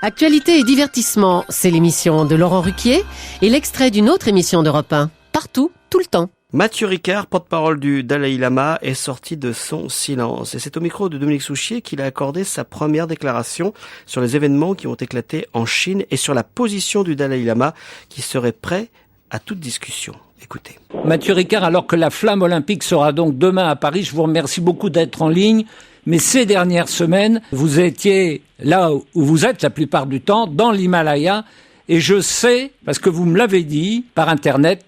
Actualité et divertissement, c'est l'émission de Laurent Ruquier et l'extrait d'une autre émission d'Europe 1. Partout, tout le temps. Matthieu Ricard, porte-parole du Dalai Lama, est sorti de son silence. Et c'est au micro de Dominique Souchier qu'il a accordé sa première déclaration sur les événements qui ont éclaté en Chine et sur la position du Dalai Lama qui serait prêt à toute discussion. Écoutez. Mathieu Ricard, alors que la flamme olympique sera donc demain à Paris, je vous remercie beaucoup d'être en ligne. Mais ces dernières semaines, vous étiez là où vous êtes la plupart du temps, dans l'Himalaya. Et je sais, parce que vous me l'avez dit par Internet,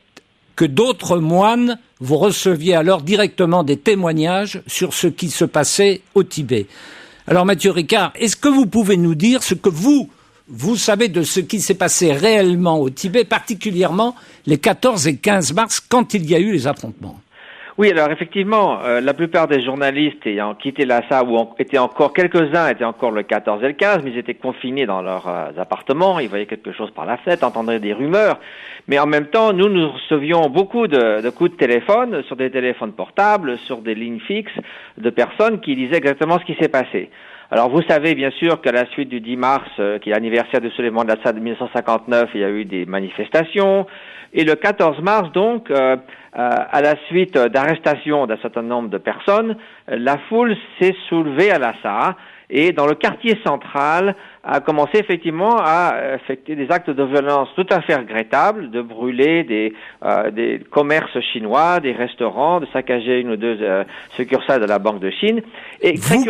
que d'autres moines, vous receviez alors directement des témoignages sur ce qui se passait au Tibet. Alors Mathieu Ricard, est-ce que vous pouvez nous dire ce que vous savez de ce qui s'est passé réellement au Tibet, particulièrement les 14 et 15 mars, quand il y a eu les affrontements ? Oui, alors effectivement, la plupart des journalistes ayant quitté Lhasa, quelques-uns étaient encore le 14 et le 15, mais ils étaient confinés dans leurs appartements, ils voyaient quelque chose par la fenêtre, entendaient des rumeurs, mais en même temps, nous recevions beaucoup de coups de téléphone, sur des téléphones portables, sur des lignes fixes, de personnes qui disaient exactement ce qui s'est passé. Alors vous savez bien sûr qu'à la suite du 10 mars, qui est l'anniversaire du soulèvement de Lhasa de 1959, il y a eu des manifestations. Et le 14 mars donc, à la suite d'arrestation d'un certain nombre de personnes, la foule s'est soulevée à Lhasa et dans le quartier central a commencé effectivement à effectuer des actes de violence tout à fait regrettables, de brûler des commerces chinois, des restaurants, de saccager une ou deux succursales de la Banque de Chine. Et vous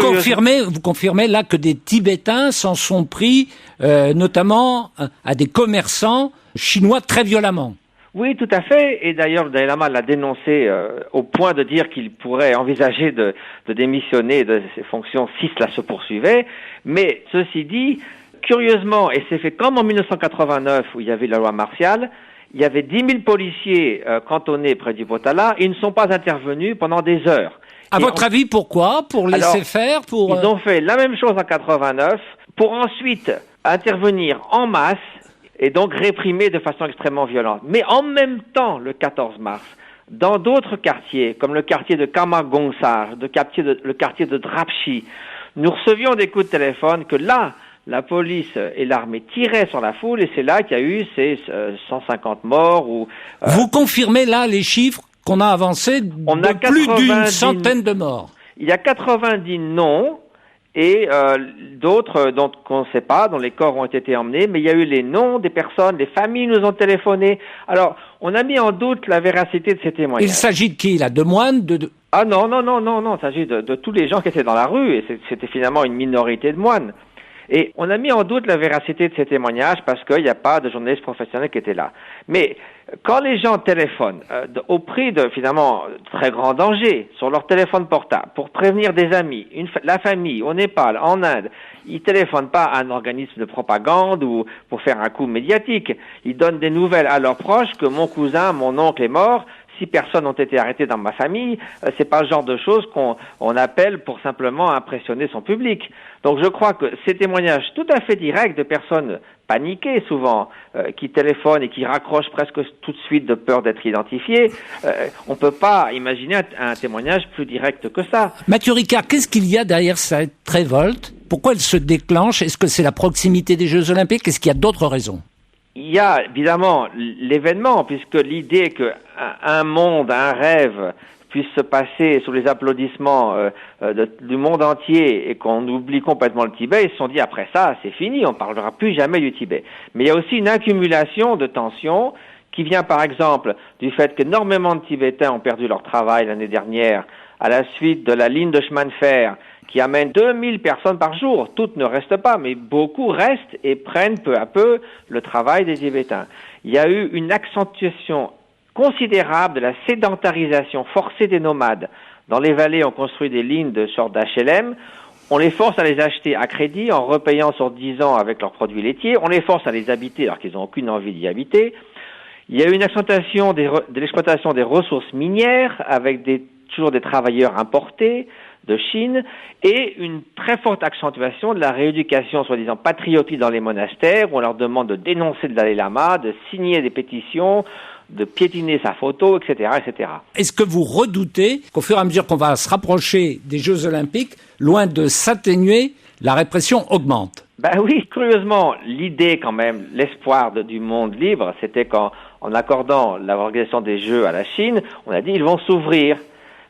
confirmez là que des Tibétains s'en sont pris notamment à des commerçants chinois très violemment. Oui, tout à fait. Et d'ailleurs, le Dalai Lama l'a dénoncé au point de dire qu'il pourrait envisager de démissionner de ses fonctions si cela se poursuivait. Mais ceci dit, curieusement, et c'est fait comme en 1989 où il y avait la loi martiale, il y avait 10 000 policiers cantonnés près du Potala. Ils ne sont pas intervenus pendant des heures. À votre avis, pourquoi ? Pour laisser faire ? Ils ont fait la même chose en 89 pour ensuite intervenir en masse et donc réprimer de façon extrêmement violente. Mais en même temps, le 14 mars, dans d'autres quartiers, comme le quartier de Kamagongsar, le quartier de Drapchi, nous recevions des coups de téléphone que là, la police et l'armée tiraient sur la foule et c'est là qu'il y a eu ces 150 morts. Vous confirmez là les chiffres qu'on a avancés de plus d'une centaine de morts. Il y a 90 noms. Et d'autres dont on ne sait pas, dont les corps ont été emmenés, mais il y a eu les noms des personnes, les familles nous ont téléphoné. Alors, on a mis en doute la véracité de ces témoignages. Il s'agit de qui, là ? De moines Ah non, il s'agit de tous les gens qui étaient dans la rue, et c'était finalement une minorité de moines. Et on a mis en doute la véracité de ces témoignages parce qu'il n'y a pas de journalistes professionnels qui étaient là. Mais quand les gens téléphonent au prix de finalement très grand danger sur leur téléphone portable pour prévenir des amis, la famille au Népal, en Inde, ils téléphonent pas à un organisme de propagande ou pour faire un coup médiatique. Ils donnent des nouvelles à leurs proches que mon cousin, mon oncle est mort. 6 personnes ont été arrêtées dans ma famille, c'est pas le genre de choses qu'on appelle pour simplement impressionner son public. Donc je crois que ces témoignages tout à fait directs de personnes paniquées souvent, qui téléphonent et qui raccrochent presque tout de suite de peur d'être identifiées, on peut pas imaginer un témoignage plus direct que ça. Mathieu Ricard, qu'est-ce qu'il y a derrière cette révolte ? Pourquoi elle se déclenche ? Est-ce que c'est la proximité des Jeux Olympiques ? Est-ce qu'il y a d'autres raisons ? Il y a évidemment l'événement, puisque l'idée qu'un monde, un rêve puisse se passer sous les applaudissements du monde entier et qu'on oublie complètement le Tibet, ils se sont dit après ça, c'est fini, on ne parlera plus jamais du Tibet. Mais il y a aussi une accumulation de tensions qui vient par exemple du fait qu'énormément de Tibétains ont perdu leur travail l'année dernière à la suite de la ligne de chemin de fer qui amène 2000 personnes par jour. Toutes ne restent pas, mais beaucoup restent et prennent peu à peu le travail des Tibétains. Il y a eu une accentuation considérable de la sédentarisation forcée des nomades. Dans les vallées, on construit des lignes de sorte d'HLM. On les force à les acheter à crédit en repayant sur 10 ans avec leurs produits laitiers. On les force à les habiter alors qu'ils n'ont aucune envie d'y habiter. Il y a eu une accentuation de l'exploitation des ressources minières avec toujours des travailleurs importés de Chine et une très forte accentuation de la rééducation soi-disant patriotique dans les monastères où on leur demande de dénoncer le Dalai Lama, de signer des pétitions, de piétiner sa photo, etc., etc. Est-ce que vous redoutez qu'au fur et à mesure qu'on va se rapprocher des Jeux Olympiques, loin de s'atténuer, la répression augmente? Ben oui, curieusement, l'idée quand même, l'espoir du monde libre, c'était qu'en accordant l'organisation des Jeux à la Chine, on a dit ils vont s'ouvrir.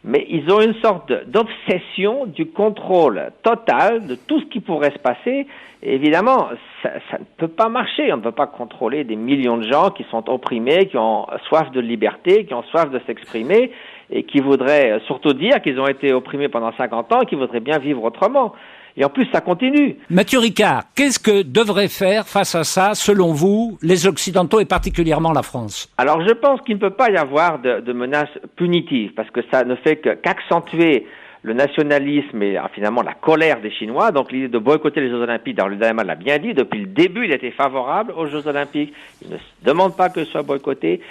Mais ils ont une sorte d'obsession du contrôle total de tout ce qui pourrait se passer. Et évidemment, ça ne peut pas marcher. On ne peut pas contrôler des millions de gens qui sont opprimés, qui ont soif de liberté, qui ont soif de s'exprimer et qui voudraient surtout dire qu'ils ont été opprimés pendant 50 ans et qu'ils voudraient bien vivre autrement. Et en plus, ça continue. Mathieu Ricard, qu'est-ce que devraient faire face à ça, selon vous, les Occidentaux et particulièrement la France? Alors, je pense qu'il ne peut pas y avoir de menaces punitives, parce que ça ne fait qu'accentuer le nationalisme et finalement la colère des Chinois. Donc, l'idée de boycotter les Jeux Olympiques, le Dalai Lama l'a bien dit, depuis le début, il était favorable aux Jeux Olympiques. Il ne se demande pas que ce soit boycotté.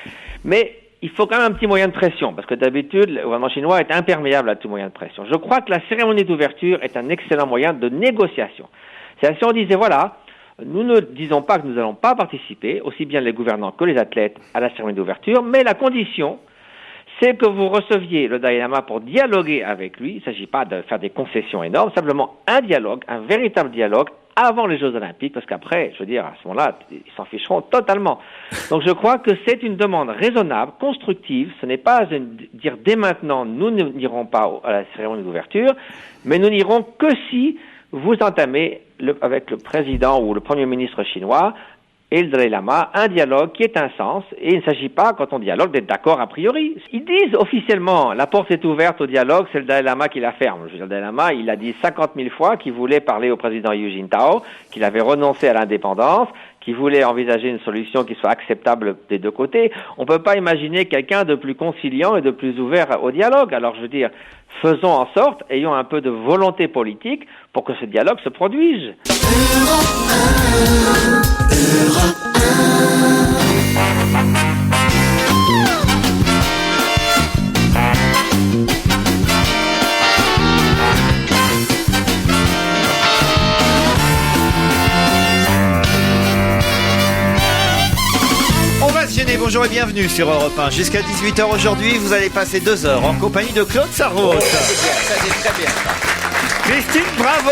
Mais il faut quand même un petit moyen de pression, parce que d'habitude, le gouvernement chinois est imperméable à tout moyen de pression. Je crois que la cérémonie d'ouverture est un excellent moyen de négociation. C'est-à-dire, si on disait, voilà, nous ne disons pas que nous n'allons pas participer, aussi bien les gouvernants que les athlètes, à la cérémonie d'ouverture, mais la condition, c'est que vous receviez le Dalai Lama pour dialoguer avec lui. Il ne s'agit pas de faire des concessions énormes, simplement un dialogue, un véritable dialogue, avant les Jeux Olympiques, parce qu'après, je veux dire, à ce moment-là, ils s'en ficheront totalement. Donc je crois que c'est une demande raisonnable, constructive. Ce n'est pas dire dès maintenant, nous n'irons pas à la cérémonie d'ouverture, mais nous n'irons que si vous entamez avec le président ou le premier ministre chinois et le Dalai Lama un dialogue qui est un sens, et il ne s'agit pas, quand on dialogue, d'être d'accord a priori. Ils disent officiellement, la porte est ouverte au dialogue, c'est le Dalai Lama qui la ferme. Je veux dire, le Dalai Lama, il a dit 50 000 fois qu'il voulait parler au président Hu Jintao, qu'il avait renoncé à l'indépendance, qu'il voulait envisager une solution qui soit acceptable des deux côtés. On ne peut pas imaginer quelqu'un de plus conciliant et de plus ouvert au dialogue. Alors, je veux dire, faisons en sorte, ayons un peu de volonté politique pour que ce dialogue se produise. Bonjour et bienvenue sur Europe 1. Jusqu'à 18h aujourd'hui, vous allez passer 2 heures en compagnie de Claude Sarraute. Ça c'est très bien. Christine Bravo.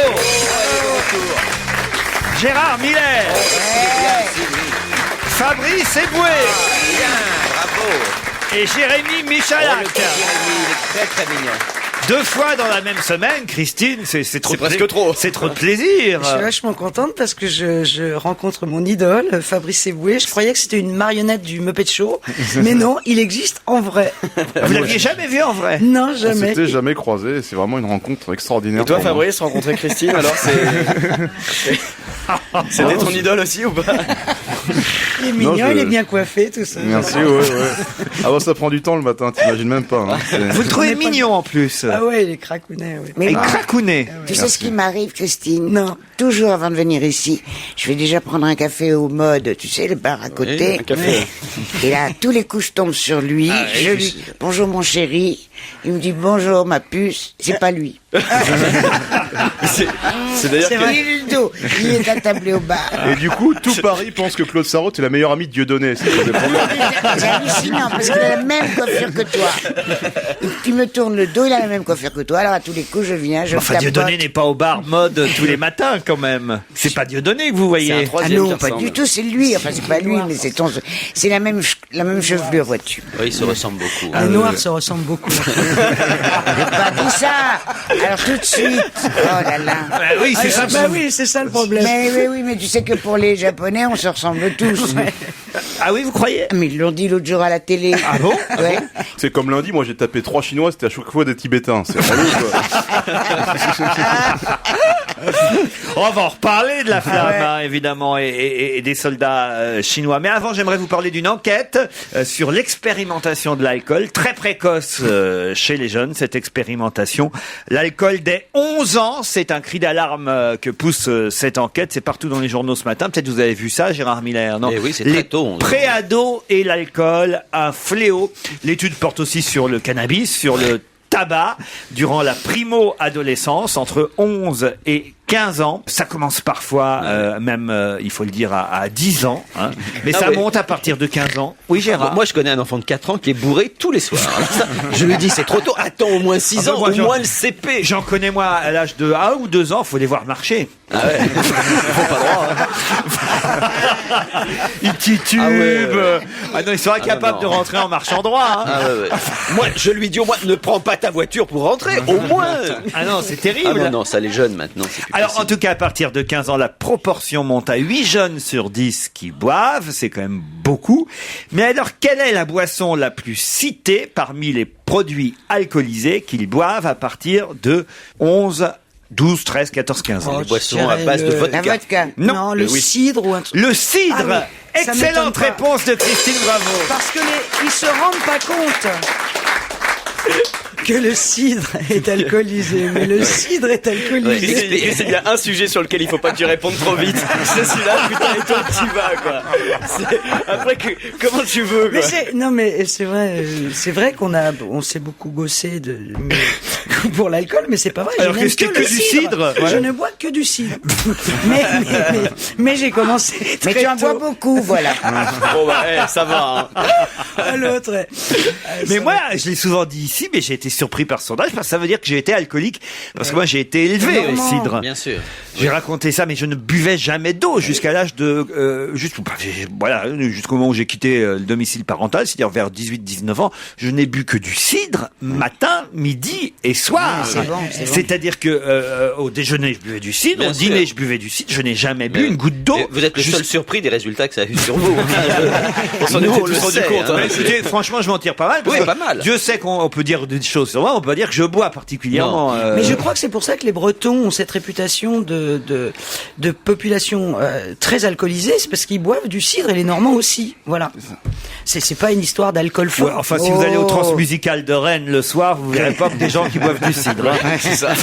Gérard Miller. Fabrice Eboué. Bravo. Et Jérémy Michalak. Jérémy, il est très très mignon. 2 fois dans la même semaine, Christine, c'est trop presque trop. C'est trop de plaisir. Je suis vachement contente parce que je rencontre mon idole, Fabrice Eboué. Je croyais que c'était une marionnette du Muppet Show, mais non, il existe en vrai. Vous l'aviez jamais vu en vrai? Non, On jamais. s'était jamais croisés, c'est vraiment une rencontre extraordinaire. Et toi, pour moi. Fabrice, rencontrer Christine, alors c'était ton idole aussi ou pas? Il est mignon, il est bien coiffé, tout ça. Merci, ouais. Ah bon, ça prend du temps le matin, t'imagines même pas. Hein. Vous le trouvez mignon en plus. Ah ouais, il est cracounet, oui. Mais cracounet. Tu sais ce qui m'arrive, Christine? Non. Toujours avant de venir ici, je vais déjà prendre un café au mode, tu sais, le bar à côté. Oui, un café. Et là, tous les coups tombent sur lui. Je lui bonjour mon chéri. Il me dit bonjour ma puce. C'est pas lui. C'est d'ailleurs C'est que... vrai. Il est le dos. Il est attablé au bar. Et du coup, tout Paris pense que Claude Sarraute est la meilleure amie de Dieudonné. C'est pas des problèmes. C'est hallucinant parce qu'il a la même coiffure que toi. Et tu me tournes le dos, il a la même coiffure que toi. Alors à tous les coups, je viens, je Enfin, tapote. Dieudonné n'est pas au bar mode tous les matins quand même. C'est pas Dieudonné que vous C'est un voyez. Ah troisième qui non, pas ressemble. du tout, c'est lui. Enfin, c'est pas lui, mais c'est la même chevelure, vois-tu. Oui, ils se ressemblent beaucoup. Les noirs se ressemblent beaucoup. J'ai pas dit ça. Alors tout de suite. Oh là là. Bah oui, c'est ça. Bah oui, c'est ça le problème. Mais tu sais que pour les Japonais, on se ressemble tous. Ah oui, vous croyez? Mais ils l'ont dit l'autre jour à la télé. Ah bon? Ouais. C'est comme lundi, moi j'ai tapé 3 Chinois, c'était à chaque fois des Tibétains. C'est relou, quoi. On va en reparler de la flamme, hein, évidemment, et des soldats chinois. Mais avant, j'aimerais vous parler d'une enquête sur l'expérimentation de l'alcool, très précoce chez les jeunes, cette expérimentation. L'alcool dès 11 ans, c'est un cri d'alarme que pousse cette enquête. C'est partout dans les journaux ce matin. Peut-être vous avez vu ça, Gérard Miller, non? Eh oui, c'est très tôt, 11 ans. Préados et l'alcool, un fléau. L'étude porte aussi sur le cannabis, sur le tabac durant la primo-adolescence entre 11 et 15 ans. Ça commence parfois, même, il faut le dire, à 10 ans. Hein. Mais Ah ça ouais. monte à partir de 15 ans. Oui, Gérard. Moi, je connais un enfant de 4 ans qui est bourré tous les soirs. Alors ça, je lui dis, c'est trop tôt. Attends au moins 6 Ah bah ans, moi, au j'en- moins le CP. J'en connais, moi, à l'âge de 1 ou 2 ans, faut les voir marcher. Ah ouais. Ils font pas droit. Hein. Ils titubent. Ah ouais, ouais. Ah non, ils sont incapables non. de rentrer en marchant droit. Hein. Ah ouais, ouais. Moi, je lui dis au moins, ne prends pas ta voiture pour rentrer, au moins. Ah non, c'est terrible. Ah non, non, ça les jeunes maintenant. C'est plus Alors, possible. en tout cas, à partir de 15 ans, la proportion monte à 8 jeunes sur 10 qui boivent. C'est quand même beaucoup. Mais alors, quelle est la boisson la plus citée parmi les produits alcoolisés qu'ils boivent à partir de 11, 12, 13, 14, 15 ans? Les boissons je à dirais base de le- vodka. La vodka. Non, le oui. cidre ou un truc. Le cidre. Ah oui, ça m'étonne Excellente pas. réponse de Christine Bravo. Parce que ils se rendent pas compte que le cidre est alcoolisé. Mais le cidre est alcoolisé. Et c'est bien un sujet sur lequel il faut pas que tu répondes trop vite. C'est celui-là, putain, et toi tu vas, quoi. Après, comment tu veux, Mais quoi. c'est vrai on s'est beaucoup gossé pour l'alcool, mais c'est pas vrai. Alors je que n'aime c'était le que du cidre. Je Ouais. ne bois que du cidre. mais j'ai commencé Mais très tu en bois tôt. beaucoup, voilà. Bon, bah, ça va, hein. À l'autre. Mais moi, je l'ai souvent dit ici, mais j'ai été surpris par son âge, parce que ça veut dire que j'ai été alcoolique, parce que moi j'ai été élevé au Normand. cidre. Bien sûr. J'ai raconté ça, mais je ne buvais jamais d'eau jusqu'à l'âge de, jusqu'au moment où j'ai quitté le domicile parental, c'est-à-dire vers 18-19 ans, je n'ai bu que du cidre, matin, midi et soir. c'est bon, c'est bon. C'est-à-dire que, au déjeuner, je buvais du cidre, Bien au dîner, sûr. je buvais du cidre, je n'ai jamais bu Mais- une goutte d'eau. Et vous êtes le Juste- seul surpris des résultats que ça a eu sur vous. On s'en Nous, était on le tous rendu sait, compte. hein. Hein. Mais écoutez, franchement, je m'en tire pas mal. parce Oui, que pas mal. Dieu sait qu'on peut dire des choses sur moi, on peut pas dire que je bois particulièrement. Mais je crois que c'est pour ça que les Bretons ont cette réputation de population très alcoolisée, c'est parce qu'ils boivent du cidre et les Normands aussi. Voilà. C'est pas une histoire d'alcool fort. Ouais, enfin, si vous allez au Transmusical de Rennes le soir, vous verrez pas que des gens qui boivent du cidre. Hein. C'est ça.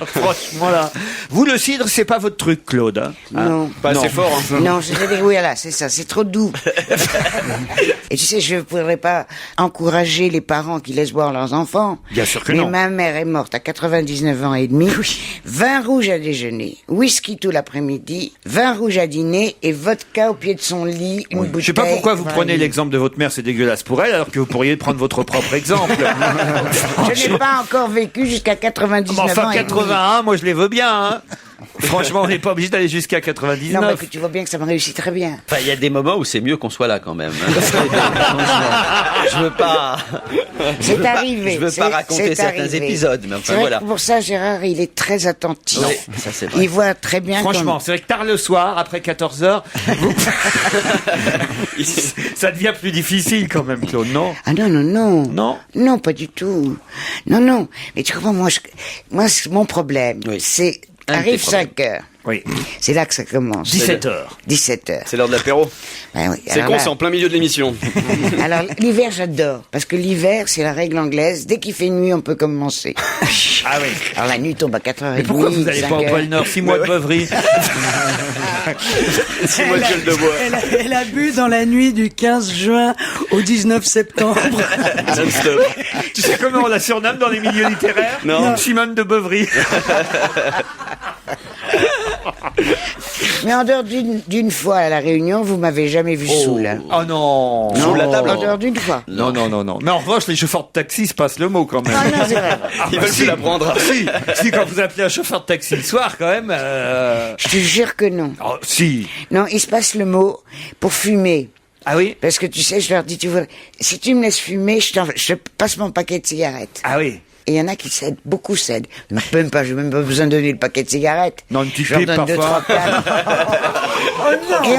Franchement, là. Vous, le cidre, c'est pas votre truc, Claude. Hein. Non. Pas assez fort, hein. Non, je vais dire oui, là, c'est ça, c'est trop doux. Et tu sais, je ne pourrais pas encourager les parents qui laissent boire leurs enfants. Bien sûr que mais non. ma mère est morte à 99 ans et demi. Vin rouge à déjeuner, whisky tout l'après-midi, vin rouge à dîner et vodka au pied de son lit. Une Je sais pas bouteille, pourquoi vous voilà. prenez l'exemple de votre mère, c'est dégueulasse pour elle, alors que vous pourriez prendre votre propre exemple. Je n'ai pas encore vécu jusqu'à 99 ans. Enfin, et demi. 81, moi je les veux bien. Hein. Franchement, on n'est pas obligé d'aller jusqu'à 99. Non, mais que tu vois bien que ça me réussit très bien. Enfin, il y a des moments où c'est mieux qu'on soit là quand même. Je veux pas. C'est arrivé. Je veux pas c'est raconter certains arrivé. épisodes, mais C'est enfin vrai voilà. que pour ça, Gérard, il est très attentif. Oui, ça c'est vrai. Il voit très bien. Franchement, c'est vrai que tard le soir, après 14h, ça devient plus difficile quand même, Claude, non? Ah non, non, non. Non? Non, pas du tout. Non, non. Mais tu comprends, moi, c'est mon problème, Oui. c'est, Un de arrive tes problèmes. 5 heures. Oui. C'est là que ça commence. 17h. 17 heures. C'est l'heure de l'apéro. Ben oui. C'est Alors con, là- c'est en plein milieu de l'émission. Alors, l'hiver, j'adore. Parce que l'hiver, c'est la règle anglaise. Dès qu'il fait nuit, on peut commencer. Ah oui. Alors, la nuit tombe à 4h30. Mais pourquoi vous n'allez pas au pôle Nord? 6 mois de beuverie. C'est moi de gueule de bois. Elle a bu dans la nuit du 15 juin au 19 septembre. Non-stop. Tu sais comment on la surnomme dans les milieux littéraires? Non. Simone de Beuverie. Mais en dehors d'une fois à la Réunion, vous m'avez jamais vu saoul. Hein. Oh non. Non, la table, en dehors d'une fois. Non. Mais en revanche, les chauffeurs de taxi se passent le mot quand même. Ah non, c'est vrai. Ils veulent plus la prendre. Si, quand vous appelez un chauffeur de taxi le soir, quand même. Je te jure que non. Oh, si. Non, il se passe le mot pour fumer. Ah oui. Parce que tu sais, je leur dis, tu vois, si tu me laisses fumer, je te passe mon paquet de cigarettes. Ah oui. Et il y en a qui cèdent, beaucoup cèdent. Même pas, j'ai même pas besoin de donner le paquet de cigarettes. Non, une petite je leur pipe donne deux, parfois. trois cannes. Et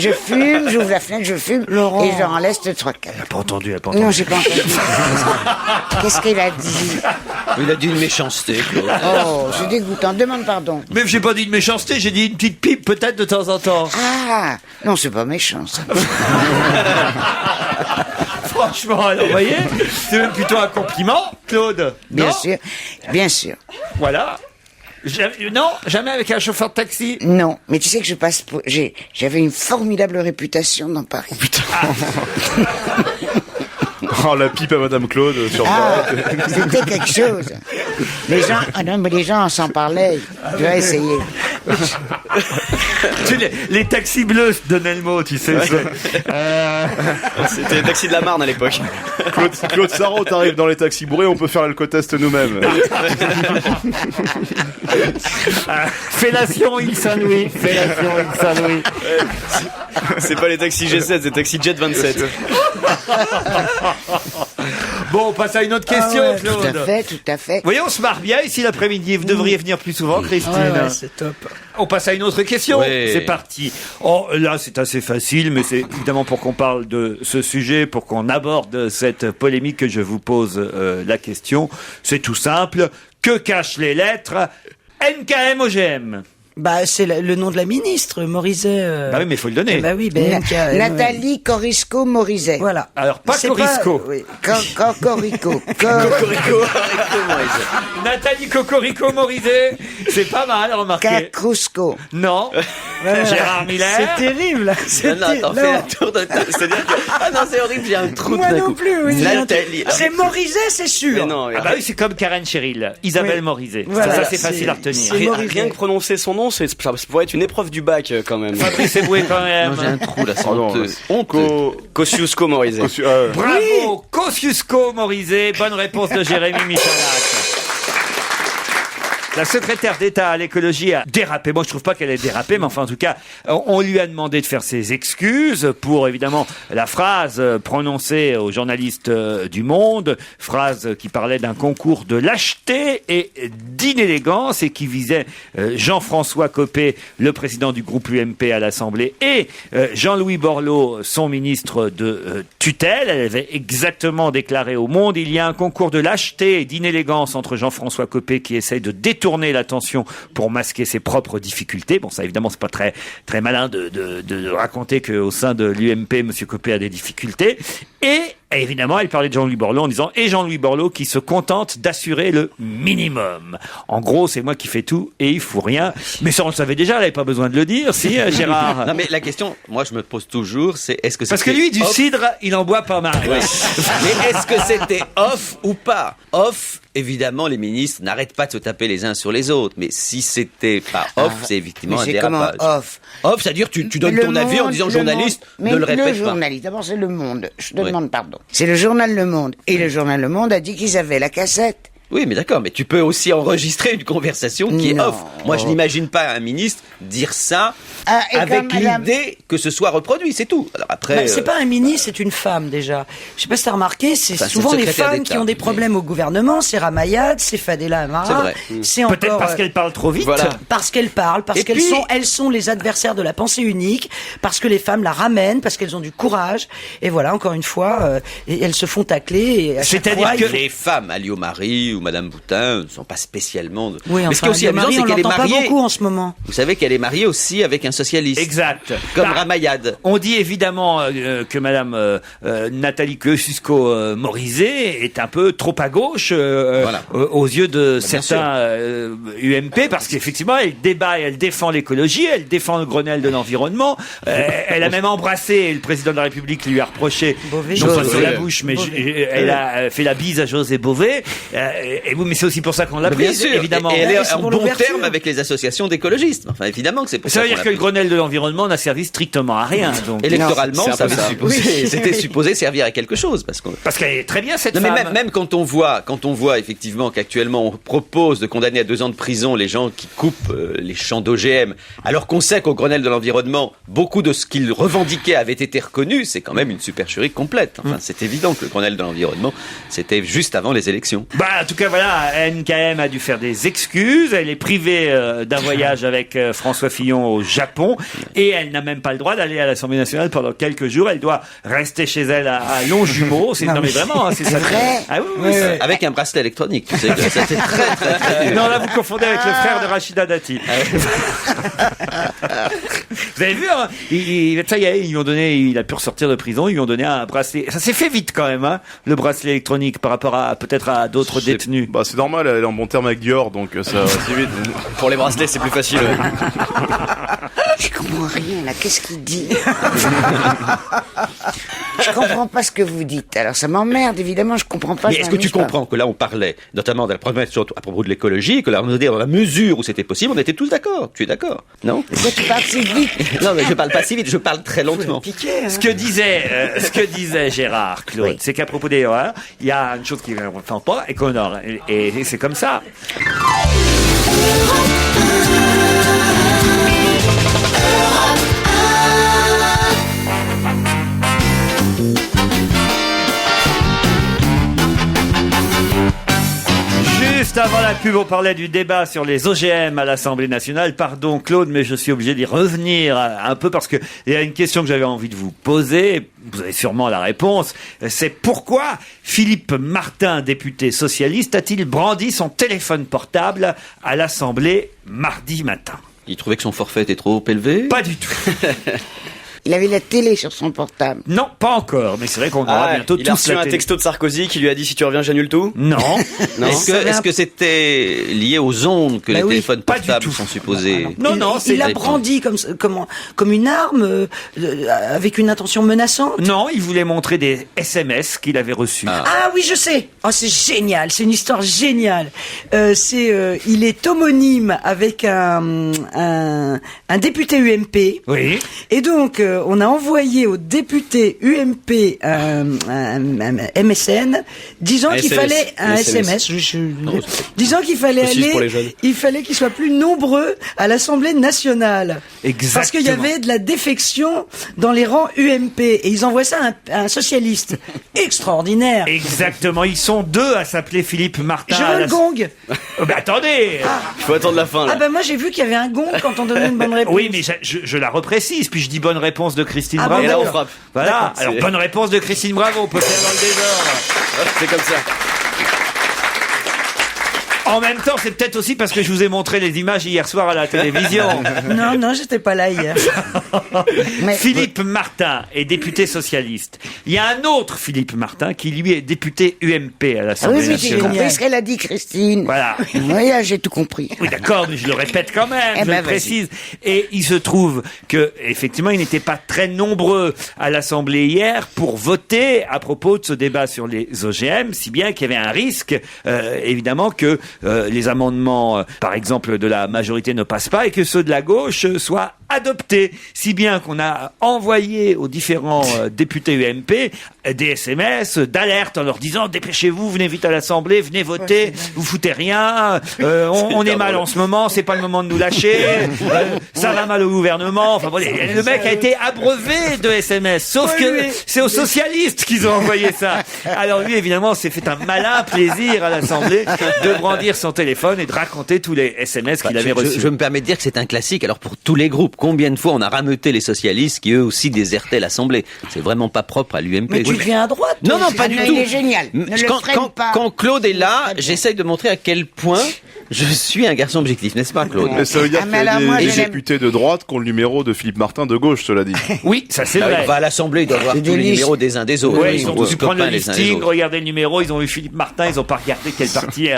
je fume, j'ouvre la fenêtre, je fume, et je leur en laisse 2, 3 cannes. Elle a pas entendu, elle a pas entendu. Non, j'ai pas entendu. Qu'est-ce qu'il a dit? Il a dit une méchanceté, Claude. Oh, c'est dégoûtant. Demande pardon. Mais j'ai pas dit de méchanceté, j'ai dit une petite pipe peut-être de temps en temps. Ah, non, c'est pas méchant, ça. Franchement, alors, vous voyez, c'est même plutôt un compliment, Claude. Bien Non sûr, bien sûr. Voilà. Non, jamais avec un chauffeur de taxi. Non, mais tu sais que je passe pour... J'avais une formidable réputation dans Paris. Oh, la pipe à Madame Claude sur C'était quelque chose. Les gens s'en parlaient. Je vais essayer. Les taxis bleus de Nelmo, tu sais. C'était les taxis de la Marne à l'époque. Claude Sarraute arrive dans les taxis bourrés, on peut faire l'alcotest nous-mêmes. Fellation il Saint-Louis. C'est pas les taxis G7, c'est les taxis Jet 27. Bon, on passe à une autre question, Claude. Tout à fait. Vous voyez, on se marre bien ici l'après-midi. Vous devriez venir plus souvent, Christine. Ouais, c'est top. On passe à une autre question. Ouais. C'est parti. Oh, là, c'est assez facile, mais c'est évidemment pour qu'on parle de ce sujet, pour qu'on aborde cette polémique que je vous pose la question. C'est tout simple. Que cachent les lettres NKM OGM? Bah, c'est le nom de la ministre, Morizet. Bah oui, mais il faut le donner. Bah oui, NKM. Nathalie Corisco-Morizet. Voilà. Alors, pas C'est Corisco. oui. Cocorico. Nathalie Cocorico-Morizet. C'est pas mal, remarquez. Cacrusco. Non. Gérard Miller. C'est terrible. Non, attends, fais un tour de... C'est-à-dire que... Ah non, c'est horrible, j'ai un trou Moi d'un non coup. plus, oui. Nathalie. C'est Morizet, c'est Mais sûr. non, Ah bah oui, c'est comme Karen Cheryl. Isabelle Oui. Morizet. Voilà, ça, c'est facile à retenir. c'est Morizet. Rien que prononcer son nom, ça pourrait être une épreuve du bac quand même. Fabrice Eboué quand même. Non, j'ai un trou là, c'est Oh non, honteux. Kosciusko Morizet. Bravo, Kosciusko Morizet. Bonne réponse de Jérémy Michalak. La secrétaire d'État à l'écologie a dérapé. Moi, je trouve pas qu'elle ait dérapé, mais enfin, en tout cas, on lui a demandé de faire ses excuses pour, évidemment, la phrase prononcée aux journalistes du Monde, phrase qui parlait d'un concours de lâcheté et d'inélégance et qui visait Jean-François Copé, le président du groupe UMP à l'Assemblée, et Jean-Louis Borloo, son ministre de tutelle. Elle avait exactement déclaré au Monde: il y a un concours de lâcheté et d'inélégance entre Jean-François Copé qui essaye de détourner l'attention pour masquer ses propres difficultés. Bon, ça évidemment c'est pas très très malin de raconter qu'au sein de l'UMP, Monsieur Copé a des difficultés. Et évidemment, elle parlait de Jean-Louis Borloo en disant: et Jean-Louis Borloo qui se contente d'assurer le minimum. En gros, c'est moi qui fais tout et il faut rien. Mais ça, on le savait déjà, elle n'avait pas besoin de le dire, si, Gérard. Non, mais la question, moi, je me pose toujours, c'est est-ce que Parce que lui, du cidre, il en boit pas mal. Oui. Mais est-ce que c'était off ou pas? Off, évidemment, les ministres n'arrêtent pas de se taper les uns sur les autres. Mais si c'était pas off, c'est effectivement un Mais c'est comment dérapage. off? Off, c'est-à-dire tu donnes ton avis en disant journaliste, mais ne le répète le pas. journaliste, d'abord c'est Le Monde. Je te demande pardon. C'est le journal Le Monde. Et le journal Le Monde a dit qu'ils avaient la cassette. Oui, mais d'accord, mais tu peux aussi enregistrer une conversation qui est Non. off. Moi, je n'imagine pas un ministre dire ça Et avec comme madame- l'idée que ce soit reproduit, c'est tout. Alors après, Bah, c'est pas un ministre, c'est une femme déjà. Je sais pas si t'as remarqué, c'est Enfin, c'est souvent le les secrétaire femmes d'État, qui ont des problèmes au gouvernement. C'est Ramayad, c'est Fadela Amara. C'est vrai. C'est Peut-être encore, parce qu'elle parle trop vite. Voilà. parce qu'elles parlent, parce Et qu'elles puis- elles sont les adversaires de la pensée unique, parce que les femmes la ramènent, parce qu'elles ont du courage. Et voilà, encore une fois, et elles se font tacler. Et à chaque C'est-à-dire fois, que il faut- les femmes, Alio Marie ou Madame Boutin, ne sont pas spécialement. Oui, Mais ce qui est enfin, aussi amusant, Marie, c'est on qu'elle est l'entend pas mariée. beaucoup en ce moment. Vous savez qu'elle est mariée aussi avec un socialiste. Exact. Comme Bah, Ramayad. On dit évidemment que Madame Nathalie Kosciusko-Morizet est un peu trop à gauche Voilà. aux yeux de Bien certains UMP, parce qu'effectivement elle débat et elle défend l'écologie, elle défend le Grenelle de l'environnement. Elle a même embrassé, le président de la République lui a reproché, Beauvais. non pas José. sur la bouche, mais elle a fait la bise à José Bové. Et oui, mais c'est aussi pour ça qu'on l'a Bien prise, sûr. évidemment. Et elle Ouais, est c'est en pour bon l'ouverture. terme avec les associations d'écologistes. Enfin, évidemment que c'est pour ça. Ça veut qu'on dire l'a que le pris. Grenelle de l'environnement n'a servi strictement à rien. Donc. Électoralement, c'est un ça peu avait ça. supposé, c'était supposé servir à quelque chose, parce qu'on. Parce qu'elle est très bien cette Non, mais femme. même quand on voit effectivement qu'actuellement on propose de condamner à 2 ans de prison les gens qui coupent les champs d'OGM, alors qu'on sait qu'au Grenelle de l'environnement, beaucoup de ce qu'ils revendiquaient avait été reconnu, c'est quand même une supercherie complète. Enfin, c'est évident que le Grenelle de l'environnement, c'était juste avant les élections. Bah, en tout cas, voilà, NKM a dû faire des excuses. Elle est privée d'un voyage avec François Fillon au Japon et elle n'a même pas le droit d'aller à l'Assemblée nationale pendant quelques jours. Elle doit rester chez elle à Longjumeau. Non, mais vraiment, hein, c'est ça. vrai. Ah oui, oui. Avec un bracelet électronique, tu sais, que ça c'est très très très dur. Non, là, vous confondez avec le frère de Rachida Dati. Vous avez vu, hein, ça y est, ils lui ont donné, il a pu ressortir de prison, ils lui ont donné un bracelet. Ça s'est fait vite quand même, hein, le bracelet électronique par rapport à peut-être à d'autres détenus. Bah, c'est normal, elle est en bon terme avec Dior, donc ça va assez vite. Pour les bracelets, c'est plus facile. Je comprends rien là, qu'est-ce qu'il dit? Je comprends pas ce que vous dites. Alors ça m'emmerde, évidemment, je comprends pas. Mais est-ce que tu comprends que là, on parlait notamment de la problématique à propos de l'écologie, que là, on dans la mesure où c'était possible, on était tous d'accord. Tu es d'accord? Non? Pourquoi tu parles si vite? Non, mais je parle pas si vite, je parle très lentement. Ce que disait Gérard, Claude, c'est qu'à propos des erreurs, il y a une chose qui ne fait pas et qu'on a. Et c'est comme ça. Juste avant la pub, on parlait du débat sur les OGM à l'Assemblée nationale. Pardon Claude, mais je suis obligé d'y revenir un peu parce que il y a une question que j'avais envie de vous poser. Vous avez sûrement la réponse. C'est pourquoi Philippe Martin, député socialiste, a-t-il brandi son téléphone portable à l'Assemblée mardi matin? Il trouvait que son forfait était trop élevé? Pas du tout. Il avait la télé sur son portable. Non, pas encore, mais c'est vrai qu'on aura bientôt il a tous reçu un texto de Sarkozy qui lui a dit si tu reviens j'annule tout. Non. Non. Est-ce que c'était lié aux ondes que les téléphones portables sont supposés? Non, il a brandi comme une arme avec une intention menaçante. Non, il voulait montrer des SMS qu'il avait reçus. Ah oui, je sais. Oh, c'est génial, c'est une histoire géniale. Il est homonyme avec un député UMP. Oui. Et donc on a envoyé au député UMP un MSN disant qu'il fallait un SMS, disant qu'il fallait il fallait qu'il soit plus nombreux à l'Assemblée nationale. Exactement. Parce qu'il y avait de la défection dans les rangs UMP et ils envoient ça à un socialiste. Extraordinaire. Exactement, ils sont deux à s'appeler Philippe Martin. Je veux le gong. Attendez. Il faut attendre la fin là. Ah moi j'ai vu qu'il y avait un gong quand on donnait une bonne réponse. Oui, mais je la reprécise, puis je dis bonne réponse de Christine Ah Bravo. bon, et là on frappe. Voilà, alors bonne réponse de Christine Bravo, on peut faire dans le désordre. C'est comme ça. En même temps, c'est peut-être aussi parce que je vous ai montré les images hier soir à la télévision. Non, j'étais pas là hier. Philippe Martin est député socialiste. Il y a un autre Philippe Martin qui, lui, est député UMP à l'Assemblée Oui, j'ai nationale. compris ce qu'elle a dit, Christine. Voilà. Oui, j'ai tout compris. Oui, d'accord, mais je le répète quand même, je le vas-y. précise. Et il se trouve que, effectivement, il n'était pas très nombreux à l'Assemblée hier pour voter à propos de ce débat sur les OGM, si bien qu'il y avait un risque, évidemment, que les amendements, par exemple, de la majorité ne passent pas et que ceux de la gauche soient adoptés. Si bien qu'on a envoyé aux différents députés UMP des SMS d'alerte en leur disant dépêchez-vous, venez vite à l'Assemblée, venez voter, vous foutez rien, on est mal en ce moment, c'est pas le moment de nous lâcher, ça va mal au gouvernement. Enfin bon, le mec a été abreuvé de SMS, sauf que c'est aux socialistes qu'ils ont envoyé ça. Alors lui, évidemment, s'est fait un malin plaisir à l'Assemblée de brandir son téléphone et de raconter tous les SMS qu'il avait reçus. Je me permets de dire que c'est un classique. Alors pour tous les groupes, combien de fois on a rameuté les socialistes qui eux aussi désertaient l'Assemblée? C'est vraiment pas propre à l'UMP. Mais tu viens à droite. Non, pas du tout. Il est génial. Quand Claude est là, j'essaye de montrer à quel point je suis un garçon objectif, n'est-ce pas, Claude? Mais ça veut dire qu'il y alors, a moi, des je l'aime. députés de droite qui ont le numéro de Philippe Martin de gauche, cela dit. Oui, ça c'est vrai. On va à l'Assemblée, il doit avoir C'est tous des les listes. numéros des uns des autres. Ouais, ils ont tous tous dû prendre le copains les uns les listing, autres. regarder le numéro, ils ont vu Philippe Martin, ils ont pas regardé quel parti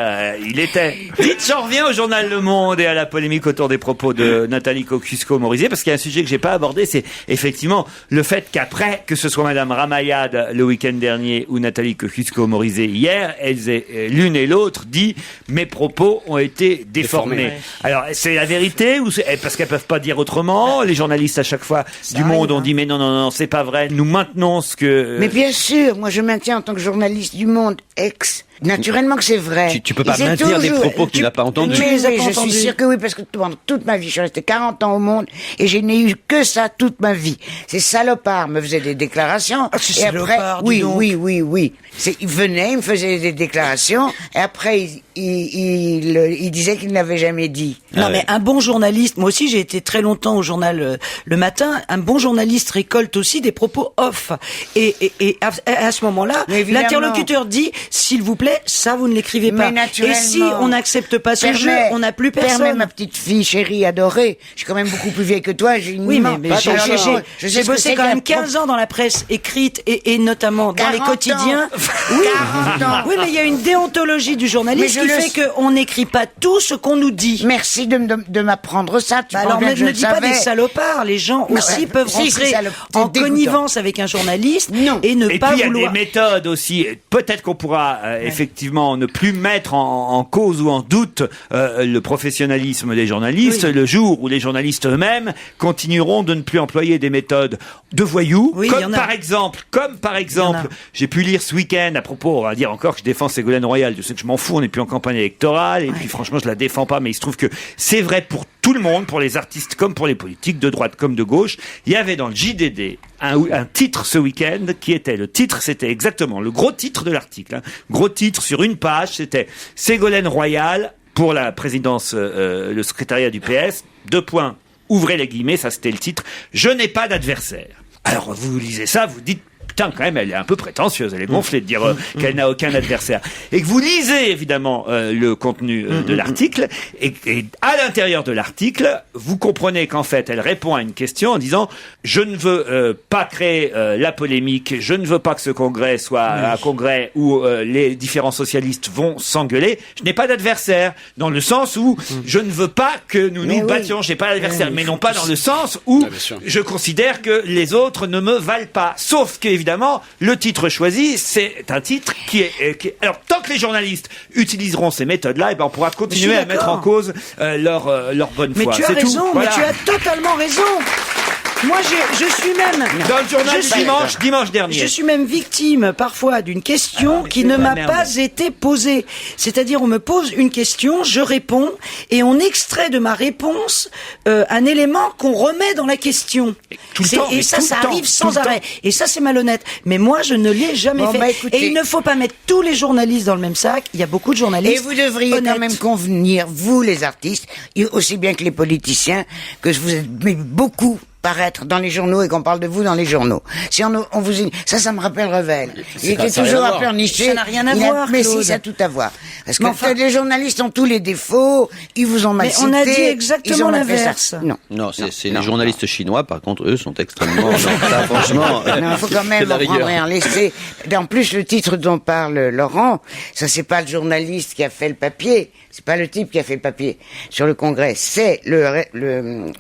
il était. Dites, j'en reviens au journal Le Monde et à la polémique autour des propos de Nathalie Kosciusko-Morizet, parce qu'il y a un sujet que j'ai pas abordé, c'est effectivement le fait qu'après, que ce soit Madame Ramayad le week-end dernier ou Nathalie Kosciusko-Morizet hier, elles aient l'une et l'autre dit mes propos ont été déformés. Alors, c'est la vérité ou parce qu'elles peuvent pas dire autrement? Les journalistes à chaque fois du Monde ont dit mais non, c'est pas vrai. Nous maintenons ce que. Mais bien sûr, moi je maintiens en tant que journaliste du Monde naturellement que c'est vrai. Tu peux pas Et c'est maintenir des toujours- propos que tu n'as pas entendus. Mais les as oui, pas je entendus. suis sûr que oui, parce que pendant toute ma vie, je suis resté 40 ans au Monde et je n'ai eu que ça toute ma vie. Ces salopards me faisaient des déclarations. ces et après, salopards, dis donc. oui. Ils venaient, ils me faisaient des déclarations et après ils disaient qu'ils n'avaient jamais dit. Non, mais un bon journaliste, moi aussi j'ai été très longtemps au journal Le Matin, un bon journaliste récolte aussi des propos off. Et à ce moment-là, Mais évidemment. l'interlocuteur dit, s'il vous plaît, ça vous ne l'écrivez pas. Mais naturellement. Et si on n'accepte pas ce jeu, on n'a plus Permets, personne. ma petite fille chérie adorée. Je suis quand même beaucoup plus vieille que toi, j'ai une Oui, maman. mais Pas j'ai attention. Je sais j'ai ce que bossé c'est quand même qu'un 15 ans dans la presse écrite et notamment dans les 40 quotidiens. ans. Oui. 40 ans. Oui, mais il y a une déontologie du journaliste Mais qui je le fait qu'on n'écrit pas tout ce qu'on nous dit. Merci gentil de m'apprendre ça. Tu alors, mais ne dis pas des salopards. Les gens aussi peuvent rentrer en connivence avec un journaliste et ne pas vouloir. Et puis, il y a des méthodes aussi. Peut-être qu'on pourra effectivement ne plus mettre en cause ou en doute le professionnalisme des journalistes le jour où les journalistes eux-mêmes continueront de ne plus employer des méthodes de voyous, comme par exemple, j'ai pu lire ce week-end à propos, on va dire encore que je défends Ségolène Royal, je sais que je m'en fous, on n'est plus en campagne électorale, et puis franchement je la défends pas, mais il se trouve que c'est vrai pour tout le monde, pour les artistes comme pour les politiques, de droite comme de gauche. Il y avait dans le JDD un titre ce week-end qui était, le titre c'était exactement le gros titre de l'article, gros titre sur une page, c'était Ségolène Royal pour la présidence, le secrétariat du PS, : ouvrez les guillemets, ça c'était le titre, je n'ai pas d'adversaire. Alors vous lisez ça, vous dites, putain, quand même, elle est un peu prétentieuse, elle est gonflée de dire qu'elle n'a aucun adversaire. Et que vous lisez, évidemment, le contenu de l'article, et à l'intérieur de l'article, vous comprenez qu'en fait, elle répond à une question en disant « Je ne veux pas créer la polémique, je ne veux pas que ce congrès soit un congrès où les différents socialistes vont s'engueuler, je n'ai pas d'adversaire, dans le sens où je ne veux pas que nous nous battions, j'ai pas d'adversaire, mais non pas dans le sens où je considère que les autres ne me valent pas. Sauf que, évidemment, le titre choisi, c'est un titre qui est... Alors, tant que les journalistes utiliseront ces méthodes-là, on pourra continuer à mettre en cause leur bonne foi. Mais tu as raison, mais tu as totalement raison. Moi, je suis même... Dans le journal dimanche dernier. Je suis même victime, parfois, d'une question qui ne m'a pas été posée. C'est-à-dire, on me pose une question, je réponds, et on extrait de ma réponse un élément qu'on remet dans la question. Et ça arrive sans arrêt. Et ça, c'est malhonnête. Mais moi, je ne l'ai jamais fait. Écoutez, et il ne faut pas mettre tous les journalistes dans le même sac. Il y a beaucoup de journalistes. Et vous devriez quand même convenir, vous, les artistes, aussi bien que les politiciens, que vous êtes beaucoup paraître dans les journaux et qu'on parle de vous dans les journaux. Si on vous ça me rappelle Revel. Il était toujours un peu niché. Ça n'a rien à voir, mais si, ça a tout à voir. Parce que les journalistes ont tous les défauts, ils vous ont mal cité. Mais on a dit exactement l'inverse. Non, c'est les journalistes chinois, par contre, eux sont extrêmement... franchement... Non, il faut quand même en prendre et en laisser. En plus, le titre dont parle Laurent, ça c'est pas le journaliste qui a fait le papier, c'est pas le type qui a fait le papier sur le congrès, c'est le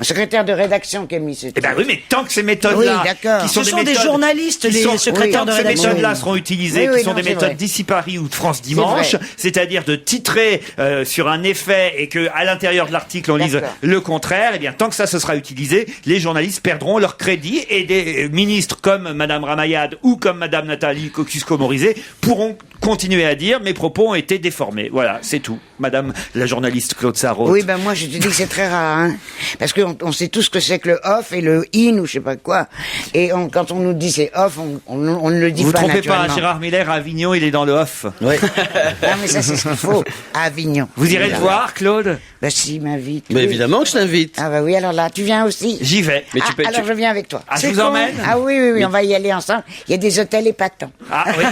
secrétaire de rédaction qui a mis ce titre. Eh ben oui, mais tant que ces méthodes-là, qui sont des journalistes, les secrétaires de rédaction, ces méthodes-là seront utilisées, qui sont des méthodes d'Ici Paris ou de France Dimanche, c'est-à-dire de titrer sur un effet et que à l'intérieur de l'article on lise le contraire, eh bien tant que ça se sera utilisé, les journalistes perdront leur crédit et des ministres comme Madame Ramayad ou comme Madame Nathalie Kosciusko-Morizet pourront continuer à dire mes propos ont été déformés. Voilà, c'est tout. Madame la journaliste Claude Sarraute. Oui, ben moi je te dis que c'est très rare, hein, parce qu'on sait tous ce que c'est que le off et le in ou je sais pas quoi. Et quand on nous dit c'est off, on ne le dit pas naturellement. Vous ne trompez pas, Gérard Miller à Avignon, il est dans le off. Oui. Non mais ça c'est ce qu'il faut à Avignon. Vous irez le voir, Claude? Bah si, il m'invite. Mais évidemment que je t'invite. Ah bah oui, alors là, tu viens aussi? J'y vais. Mais alors je viens avec toi. Ah, je vous emmène? Ah oui, on va y aller ensemble. Il y a des hôtels épatants. Ah oui.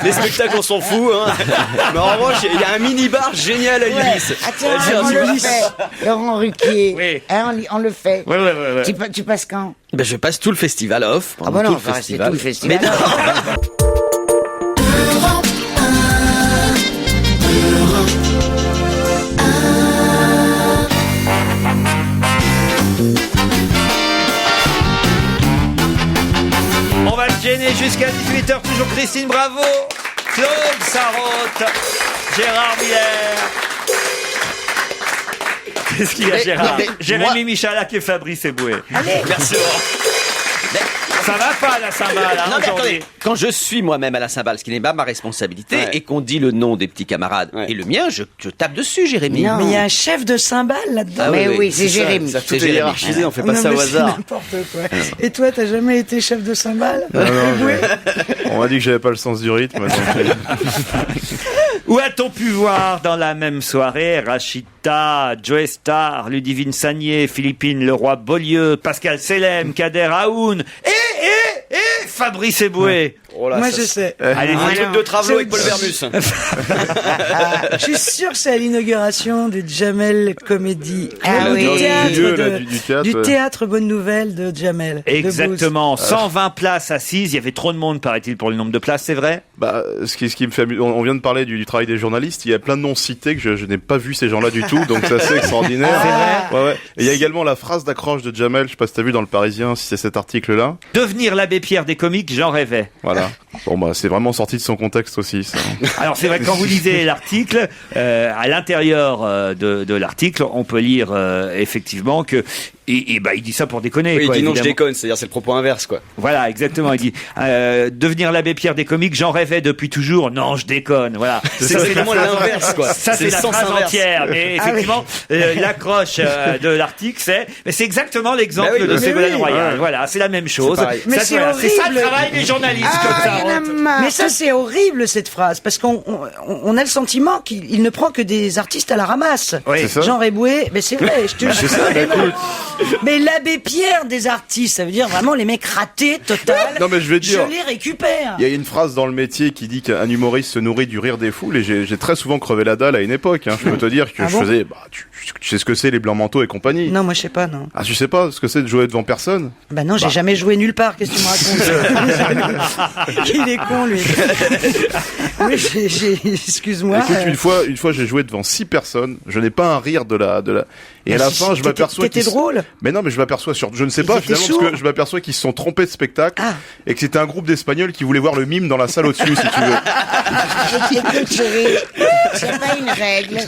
Les spectacles, on s'en fout, hein. Mais en revanche, il y a un mini-bar génial à Ibis. Ah tiens, on le fait. Laurent Ruquier. Oui. Hein, on le fait. Oui. Tu passes quand? Ben, je passe tout le festival off. Ah bah non, on va rester tout le festival. Mais non. On va le gêner jusqu'à 18h, toujours Christine Bravo, Claude Sarraute, Gérard Miller. Qu'est-ce qu'il y a, Gérard? Jérémy Michalak et Fabrice Eboué. Merci Laurent. Ça va pas la cymbale, hein, aujourd'hui. Quand je suis moi-même à la cymbale, ce qui n'est pas ma responsabilité, et qu'on dit le nom des petits camarades et le mien, je tape dessus, Jérémy. Non. Mais il y a un chef de cymbale là-dedans. Ah mais oui, c'est Jérémy. Ça, tout est hiérarchisé, on fait pas ça au hasard. N'importe quoi. Et toi, t'as jamais été chef de cymbale? On m'a dit que j'avais pas le sens du rythme. Où a-t-on pu voir dans la même soirée Rachita, Joe Star, Ludivine Sagné, Philippine Leroy-Beaulieu, Pascal Selem, Kader Aoun et Fabrice Eboué? Oh là, Moi, je sais. Allez, un truc de Travelo avec Paul Vermus. Je suis sûr que c'est à l'inauguration du Jamel Comedy Club, Ah oui. du théâtre Bonne Nouvelle de Jamel. Exactement. 120 places assises. Il y avait trop de monde, paraît-il, pour le nombre de places, c'est vrai? Bah, ce qui me fait on vient de parler du travail des journalistes. Il y a plein de noms cités que je n'ai pas vu ces gens-là du tout, donc c'est assez extraordinaire. C'est vrai. Ouais. Et il y a également la phrase d'accroche de Jamel. Je sais pas si t'as vu dans le Parisien, si c'est cet article-là. Devenir l'abbé Pierre des comiques, j'en rêvais. Voilà. Bon bah c'est vraiment sorti de son contexte aussi. Ça. Alors c'est vrai que quand vous lisez l'article, à l'intérieur de l'article, on peut lire effectivement que et bah il dit ça pour déconner. Oui, quoi, il dit non, je évidemment. déconne, c'est-à-dire c'est le propos inverse, quoi. Voilà, exactement. Il dit devenir l'abbé Pierre des comiques, j'en rêvais depuis toujours. Non, je déconne. Voilà. C'est exactement l'inverse, quoi. Ça c'est la phrase entière. Mais effectivement, l'accroche de l'article, c'est exactement l'exemple de Ségolène Royal. Ouais. Voilà, c'est la même chose. Mais c'est ça le travail des journalistes comme ça. Mais ça, c'est horrible, cette phrase, parce qu'on a le sentiment qu'il ne prend que des artistes à la ramasse. Oui. C'est ça. Jean Réboué, mais c'est vrai, je te jure. Mais l'abbé Pierre des artistes, ça veut dire vraiment les mecs ratés, total. Non mais je vais dire. Je les récupère. Il y a une phrase dans le métier qui dit qu'un humoriste se nourrit du rire des foules et j'ai très souvent crevé la dalle à une époque. Hein. Je peux te dire que je faisais. Bah, tu sais ce que c'est les blancs manteaux et compagnie. Non, moi je sais pas, non. Ah, tu sais pas ce que c'est de jouer devant personne? Bah non, j'ai jamais joué nulle part. Qu'est-ce que tu me racontes? Il est con, lui. Oui, excuse-moi. Écoute, une fois, j'ai joué devant 6 personnes. Je n'ai pas un rire de la. Et à la fin, je m'aperçois T'étais drôle. Mais non, mais je m'aperçois je ne sais pas finalement parce que je m'aperçois qu'ils se sont trompés de spectacle et que c'était un groupe d'Espagnols qui voulait voir le mime dans la salle au-dessus, si tu veux. Écoute, chérie, c'est pas une règle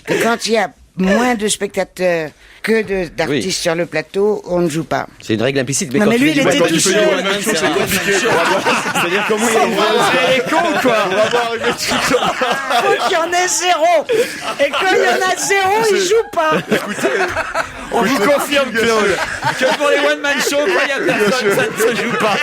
que quand il y a moins de spectateurs que d'artistes sur le plateau, on ne joue pas. C'est une règle implicite. Non, mais lui, il était tout tu seul. peux dire la même chose, c'est compliqué. C'est-à-dire comment Elle est con, quoi. On va voir arriver tout Faut qu'il y en ait 0. Et quand il y en a 0, il joue pas. On vous confirme, Claude, que pour les one-man shows, quand il y a personne, ça ne se joue pas.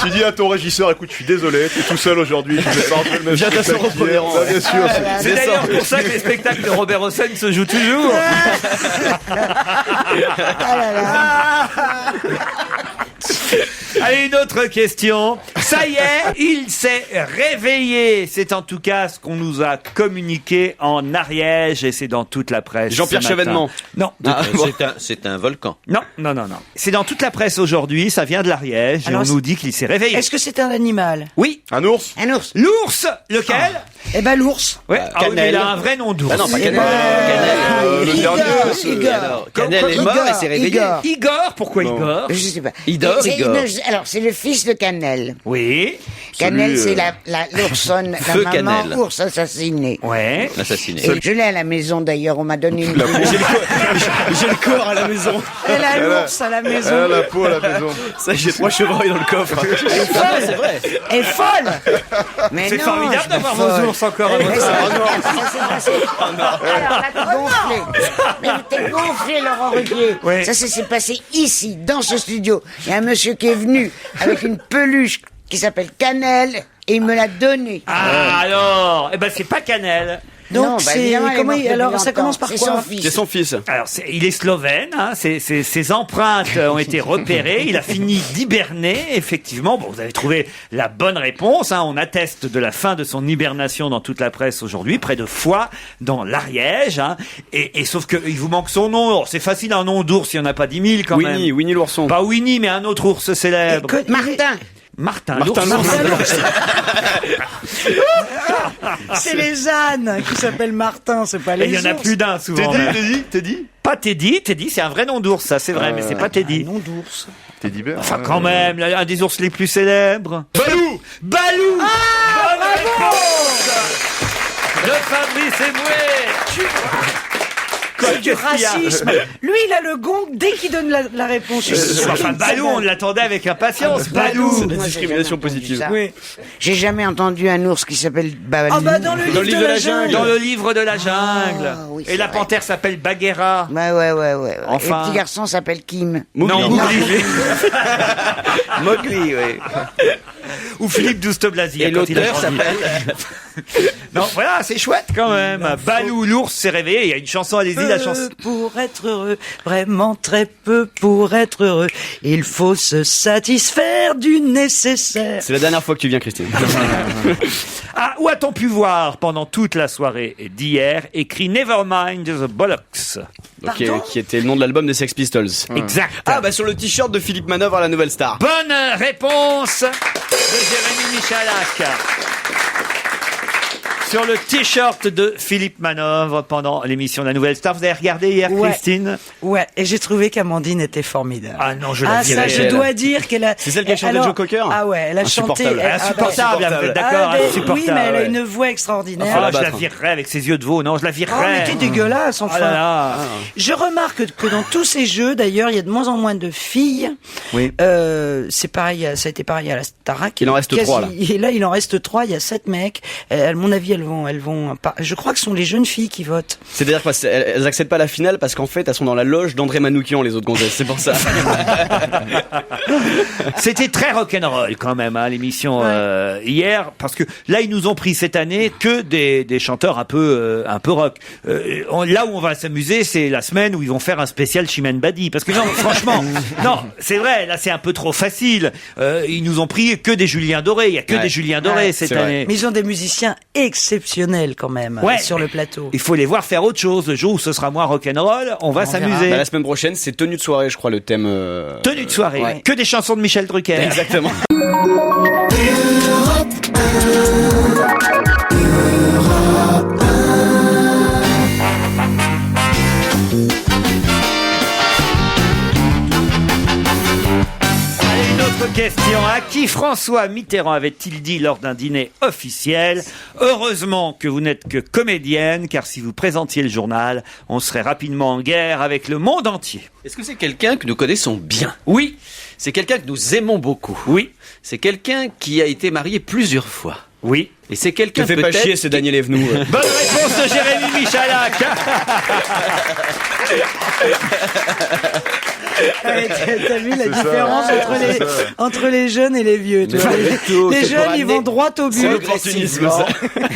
Tu dis à ton régisseur, écoute, je suis désolé, t'es tout seul aujourd'hui, je vais pas rejouer le même Viens t'asseoir au premier rang. Bien sûr. C'est d'ailleurs pour ça que les spectacles de Robert Hossein se jouent toujours. Allez, une autre question. Ça y est, il s'est réveillé. C'est en tout cas ce qu'on nous a communiqué en Ariège et c'est dans toute la presse. Jean-Pierre ce matin. Chevènement. Non. C'est un volcan. Non. C'est dans toute la presse aujourd'hui, ça vient de l'Ariège et Alors, on nous dit qu'il s'est réveillé. Est-ce que c'est un animal? Oui. Un ours? Un ours. L'ours, lequel? Eh ben, l'ours. Ouais. Ah oui, mais il a un vrai nom d'ours. Ah non, pas Canel. Le dernier. Igor. Canel est mort et s'est réveillé. Igor, pourquoi Non. Igor? Je sais pas. Igor. Alors, c'est le fils de Canel. Oui. Canel, Celui, c'est l'oursonne, Feu la maman Canel. ours assassinée. Ouais. Assassiné. Et je l'ai à la maison d'ailleurs, on m'a donné une J'ai le corps à la maison. Elle a l'ours à la maison. Elle a la peau à la maison. Ça, j'ai 3 chevreuils dans le coffre. C'est vrai. Elle est folle. Mais C'est non, formidable je suis d'avoir pas folle. vos ours encore à votre Mais side. ça s'est passé. Alors là, t'es gonflé. Mais t'es gonflé, Laurent Ruquier. Oui. Ça s'est passé ici, dans ce studio. Il y a un monsieur qui est venu avec une peluche qui s'appelle Canel et il me l'a donnée. Ah, alors, eh ben, c'est pas Canel. Donc, Non, bah, c'est, évidemment, elle est comment morte alors, depuis ça longtemps. commence par C'est quoi? son C'est fils. son fils. Alors, il est slovène, hein, ses empreintes ont été repérées, il a fini d'hiberner, effectivement. Bon, vous avez trouvé la bonne réponse, hein, on atteste de la fin de son hibernation dans toute la presse aujourd'hui, près de Foix, dans l'Ariège, hein, et sauf que il vous manque son nom. Alors, c'est facile, un nom d'ours, il n'y en a pas 10 000 quand même. Winnie l'ourson. Pas Winnie, mais un autre ours célèbre. Martin. Martin l'ours. C'est les ânes qui s'appellent Martin, c'est pas les Et il y en a ours. plus d'un souvent. même. Teddy? Pas Teddy, c'est un vrai nom d'ours, ça c'est vrai, mais c'est pas Teddy. Nom d'ours. Teddy Bear. Enfin, quand même, un des ours les plus célèbres. Balou Bonne réponse de Fabrice Eboué. C'est du racisme. Lui, il a le gong dès qu'il donne la réponse. Enfin, Balou, on l'attendait avec impatience. Balou. La discrimination positive. Oui. J'ai jamais entendu un ours qui s'appelle Balou. Ah bah dans le livre de la jungle. Dans le livre de la jungle. Ah, oui, Et c'est la vrai. panthère s'appelle Bagheera. Ouais. Enfin. Et le petit garçon s'appelle Kim. Non, Mowgli. Mowgli, oui. Ou Philippe Douste-Blazy. Et l'auteur s'appelle... Non, voilà, c'est chouette quand même. Balou, l'ours s'est réveillé. Il y a une chanson, allez-y, la chanson. Pour être heureux, vraiment très peu pour être heureux, il faut se satisfaire du nécessaire. C'est la dernière fois que tu viens, Christine. Ah, où a-t-on pu voir pendant toute la soirée d'hier écrit Nevermind the Bollocks? Qui était le nom de l'album des Sex Pistols. Exact. Ah, bah sur le t-shirt de Philippe Manœuvre à la Nouvelle Star. Bonne réponse de Jérémy Michalak. Sur le t-shirt de Philippe Manœuvre pendant l'émission de la Nouvelle Star. Vous avez regardé hier, Christine? Ouais, et j'ai trouvé qu'Amandine était formidable. Ah non, je la dirais. Ça, je dois dire qu'elle a... C'est celle qui a chanté Joe Cocker? Ah ouais, elle a chanté... Insupportable, vous êtes d'accord? Insupportable. Oui, mais elle a une voix extraordinaire. Ah, je la virerais avec ses yeux de veau. Non, je la virerais. Oh, mais t'es dégueulasse, enfin. Ah. Je remarque que dans tous ces jeux, d'ailleurs, il y a de moins en moins de filles. Oui. C'est pareil, ça a été pareil à la Starac. Il en reste 3, là. Et là, il en reste 3, il y a 7 mecs. À mon avis, elles vont je crois que ce sont les jeunes filles qui votent. C'est-à-dire qu'elles accèdent pas à la finale parce qu'en fait, elles sont dans la loge d'André Manoukian, les autres gonzesses. C'est pour ça. C'était très rock'n'roll quand même, hein, l'émission hier, parce que là, ils nous ont pris cette année que des chanteurs un peu rock. Là où on va s'amuser, c'est la semaine où ils vont faire un spécial Chimène Badi. Parce que non, franchement, non, c'est vrai, là, c'est un peu trop facile. Ils nous ont pris que des Julien Doré. Il y a que des Julien Doré cette année. Mais ils ont des musiciens exceptionnels quand même sur le plateau. Il faut les voir faire autre chose. Le jour où ce sera moins rock'n'roll, on va s'amuser. Bah, la semaine prochaine, c'est tenue de soirée, je crois, le thème. Tenue de soirée. Que des chansons de Michel Drucker. Exactement. Question. À qui François Mitterrand avait-il dit lors d'un dîner officiel: heureusement que vous n'êtes que comédienne, car si vous présentiez le journal, on serait rapidement en guerre avec le monde entier. Est-ce que c'est quelqu'un que nous connaissons bien? Oui. C'est quelqu'un que nous aimons beaucoup? Oui. C'est quelqu'un qui a été marié plusieurs fois? Oui. Et c'est quelqu'un peut-être... Te fais pas chier, c'est Daniel Evenou. Bonne réponse de Jérémy Michalak. T'as vu la différence entre les jeunes et les vieux. Les jeunes, ils vont droit au but. C'est l'opportunisme, ça.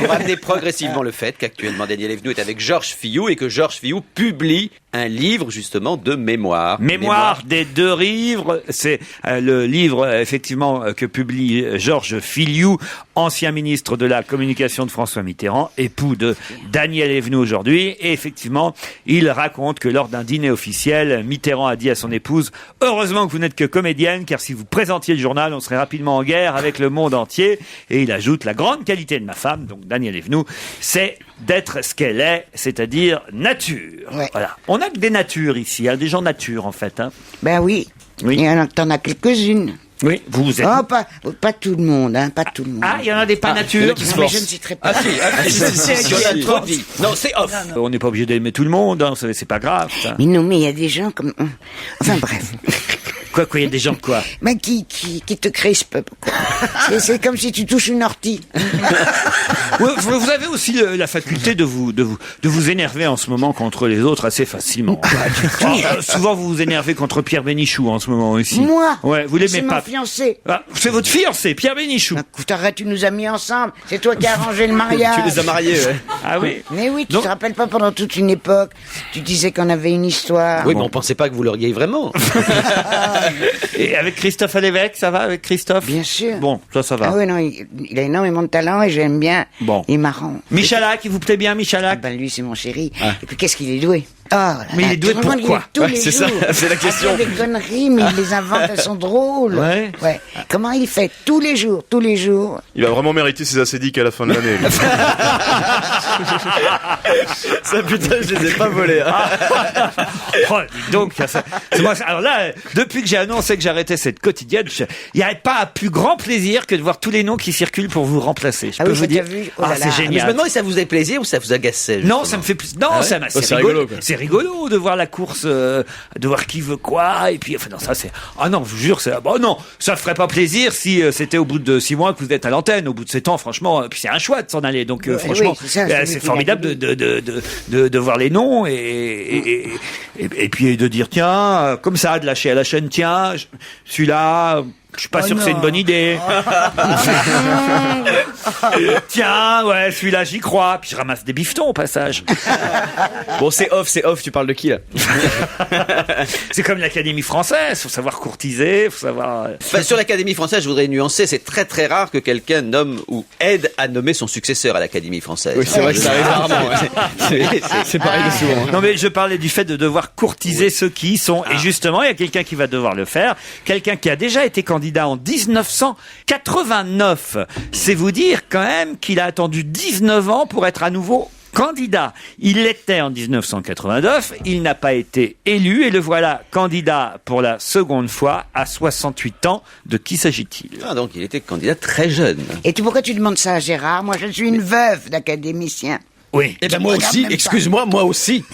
On va amener progressivement le fait qu'actuellement Daniel Evenou est avec Georges Fillou et que Georges Fillou publie un livre justement de mémoire. Mémoire des deux livres, c'est le livre effectivement que publie Georges Fillou, ancien ministre de la communication de François Mitterrand, époux de Daniel Evenou aujourd'hui. Et effectivement, il raconte que lors d'un dîner officiel, Mitterrand a dit à son épouse: heureusement que vous n'êtes que comédienne, car si vous présentiez le journal, on serait rapidement en guerre avec le monde entier. Et il ajoute: la grande qualité de ma femme, donc Daniel Evenou, c'est d'être ce qu'elle est, c'est-à-dire nature. Ouais. Voilà. On a que des natures ici, hein, des gens nature en fait. Hein. Ben oui. Oui. T'en as quelques-unes. Oui, vous êtes... Oh, pas tout le monde, hein, pas tout le monde. Ah, il y en a des pas nature. Qui se forcent. Mais je ne citerai pas. Non, c'est off. On n'est pas obligé d'aimer tout le monde, hein, c'est pas grave. Ça. Mais non, mais il y a des gens comme... Enfin bref. Quoi, il y a des gens quoi? Mais qui te crispent. C'est comme si tu touches une ortie. Vous avez aussi la faculté de vous énerver en ce moment contre les autres assez facilement. Souvent vous vous énervez contre Pierre Bénichou en ce moment aussi. Moi? Ouais, vous l'aimez pas. C'est mon fiancé. Ah, c'est votre fiancé, Pierre Bénichou. Écoute, arrête, tu nous as mis ensemble. C'est toi qui as arrangé le mariage. Tu les as mariés, ouais. Ah oui. Mais oui, tu te rappelles pas, pendant toute une époque, tu disais qu'on avait une histoire. Oui, mais on pensait pas que vous l'auriez vraiment. Et avec Christophe Alévèque, ça va avec Christophe? Bien sûr. Bon, ça va. Ah oui, non, il a énormément de talent et j'aime bien. Bon. Il est marrant. Michalak, il vous plaît bien, Michalak? Ben lui, c'est mon chéri. Et puis qu'est-ce qu'il est doué? Oh, mais il est doué pour quoi? C'est ça, c'est la question. Il fait des conneries, mais il les invente, elles sont drôles. Ouais. Comment il fait tous les jours? Il va vraiment mériter ses acédiques à la fin de l'année. Ça, putain, je les ai pas volés. Hein. Oh, donc, c'est moi. Alors là, depuis que j'ai annoncé que j'arrêtais cette quotidienne, il n'y avait pas un plus grand plaisir que de voir tous les noms qui circulent pour vous remplacer. Je peux vous dire. C'est génial. Mais je me demande si ça vous fait plaisir ou ça vous agaçait. Non, ça me fait plus. Non, ça m'a. C'est rigolo. C'est rigolo de voir la course, de voir qui veut quoi, et puis enfin non, ça c'est. Ah non, je vous jure, c'est. Bon non, ça ferait pas plaisir si c'était au bout de 6 mois que vous êtes à l'antenne. Au bout de 7 ans, franchement, puis c'est un choix de s'en aller. Donc franchement, c'est formidable de voir les noms et puis de dire tiens, comme ça, de lâcher à la chaîne, tiens, celui-là. Je suis pas sûr que c'est une bonne idée. Tiens, ouais, celui-là, j'y crois. Puis je ramasse des bifetons au passage. Bon, c'est off, tu parles de qui, là? C'est comme l'Académie française, faut savoir courtiser, faut savoir... Enfin, sur l'Académie française, je voudrais nuancer, c'est très très rare que quelqu'un nomme ou aide à nommer son successeur à l'Académie française. Oui, c'est vrai que ça arrive rarement. Ouais. C'est pareil de souvent. Non, mais je parlais du fait de devoir courtiser ceux qui y sont. Et justement, il y a quelqu'un qui va devoir le faire. Quelqu'un qui a déjà été candidat en 1989. C'est vous dire quand même qu'il a attendu 19 ans pour être à nouveau candidat. Il l'était en 1989, il n'a pas été élu et le voilà candidat pour la seconde fois à 68 ans. De qui s'agit-il? Ah, donc il était candidat très jeune. Et pourquoi tu demandes ça à Gérard? Moi, je suis une veuve d'académicien. Oui. Eh ben moi aussi, excuse-moi, moi aussi.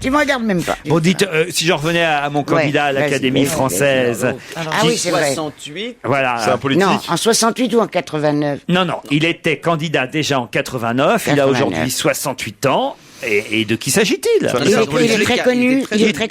Tu me regardes même pas. Bon, dites, si j'en revenais à mon candidat à l'Académie française. Oui, c'est vrai. 68. Voilà. C'est un politique. Non, en 68 ou en 89? Non, il était candidat déjà en 89. Il a aujourd'hui 68 ans. Et de qui s'agit-il? Il est très connu. Il est très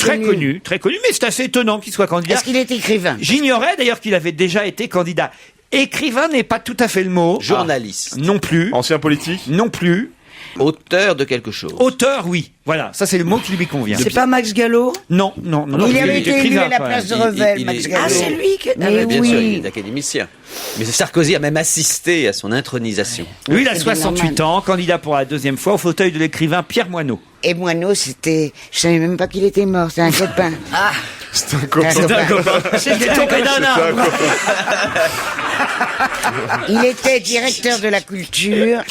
connu, mais c'est assez étonnant qu'il soit candidat. Est-ce qu'il est écrivain? J'ignorais d'ailleurs qu'il avait déjà été candidat. Écrivain n'est pas tout à fait le mot. Journaliste. Non plus. Ancien politique. Non plus. Auteur de quelque chose. Auteur, oui. Voilà, ça c'est le mot qui lui convient. C'est pas Max Gallo? Non. Il avait été élu à la place de Revel, Max Gallo. Ah, c'est lui qui... Mais bien oui. sûr, il est académicien. Mais Sarkozy a même assisté à son intronisation. Lui, il a 68 ans, candidat pour la deuxième fois au fauteuil de l'écrivain Pierre Moineau. Et Moineau, c'était... Je savais même pas qu'il était mort, c'est un copain. Ah, C'est un copain. c'était tombé d'un arbre. Il était directeur de la culture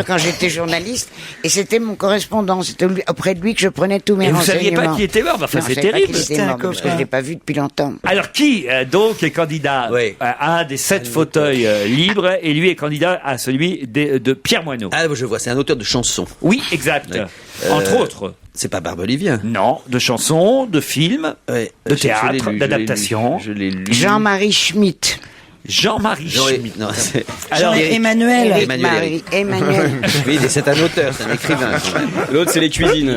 quand j'étais journaliste, et c'était mon correspondant. C'était auprès de lui que je prenais tous mes Et vous renseignements. saviez pas qu'il était mort? Enfin, Non, c'est je savais pas terrible. qu'il était mort, parce que je l'ai pas vu depuis longtemps. Alors qui donc est candidat Oui. à un des 7 fauteuils libres et lui est candidat à celui de Pierre Moineau? Ah, je vois, c'est un auteur de chansons. Oui, exact. Oui. Entre autres. C'est pas Barbelivien. Non, de chansons, de films, Ouais. de Je théâtre, l'ai lu, d'adaptation. Je l'ai lu. Jean-Marie Schmitt. Jean-Marie Schmitt. Non, c'est... Alors, Emmanuel. Emmanuel. Oui, c'est un auteur, c'est un écrivain. Quand même. L'autre, c'est les cuisines.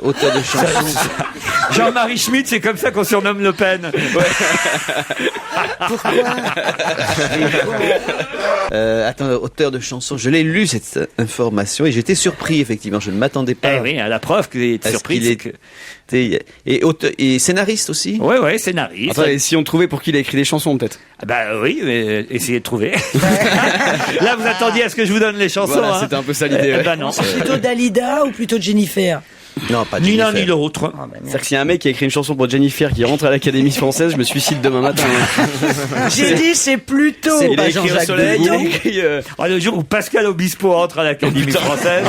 Auteur de chansons. Jean-Marie Schmitt, c'est comme ça qu'on surnomme Le Pen. Attends, auteur de chansons. Je l'ai lu cette information et j'étais surpris effectivement. Je ne m'attendais pas. Eh oui, à la preuve qu'il est surpris. Qu'il et scénariste aussi. Ouais, scénariste. Attends, et si on trouvait pour qui il a écrit des chansons, peut-être? Ah bah oui, mais essayez de trouver. Là, vous attendiez à ce que je vous donne les chansons. Voilà, hein. c'était un peu ça l'idée. Eh ben non. Plutôt Dalida ou plutôt Jennifer? Non, pas Ni l'un Jennifer. ni l'autre. C'est-à-dire que s'il y a un mec qui a écrit une chanson pour Jennifer qui rentre à l'Académie française, je me suicide demain matin. J'ai dit c'est plutôt... Il a écrit au soleil, il a écrit... Le jour où Pascal Obispo entre à l'Académie française,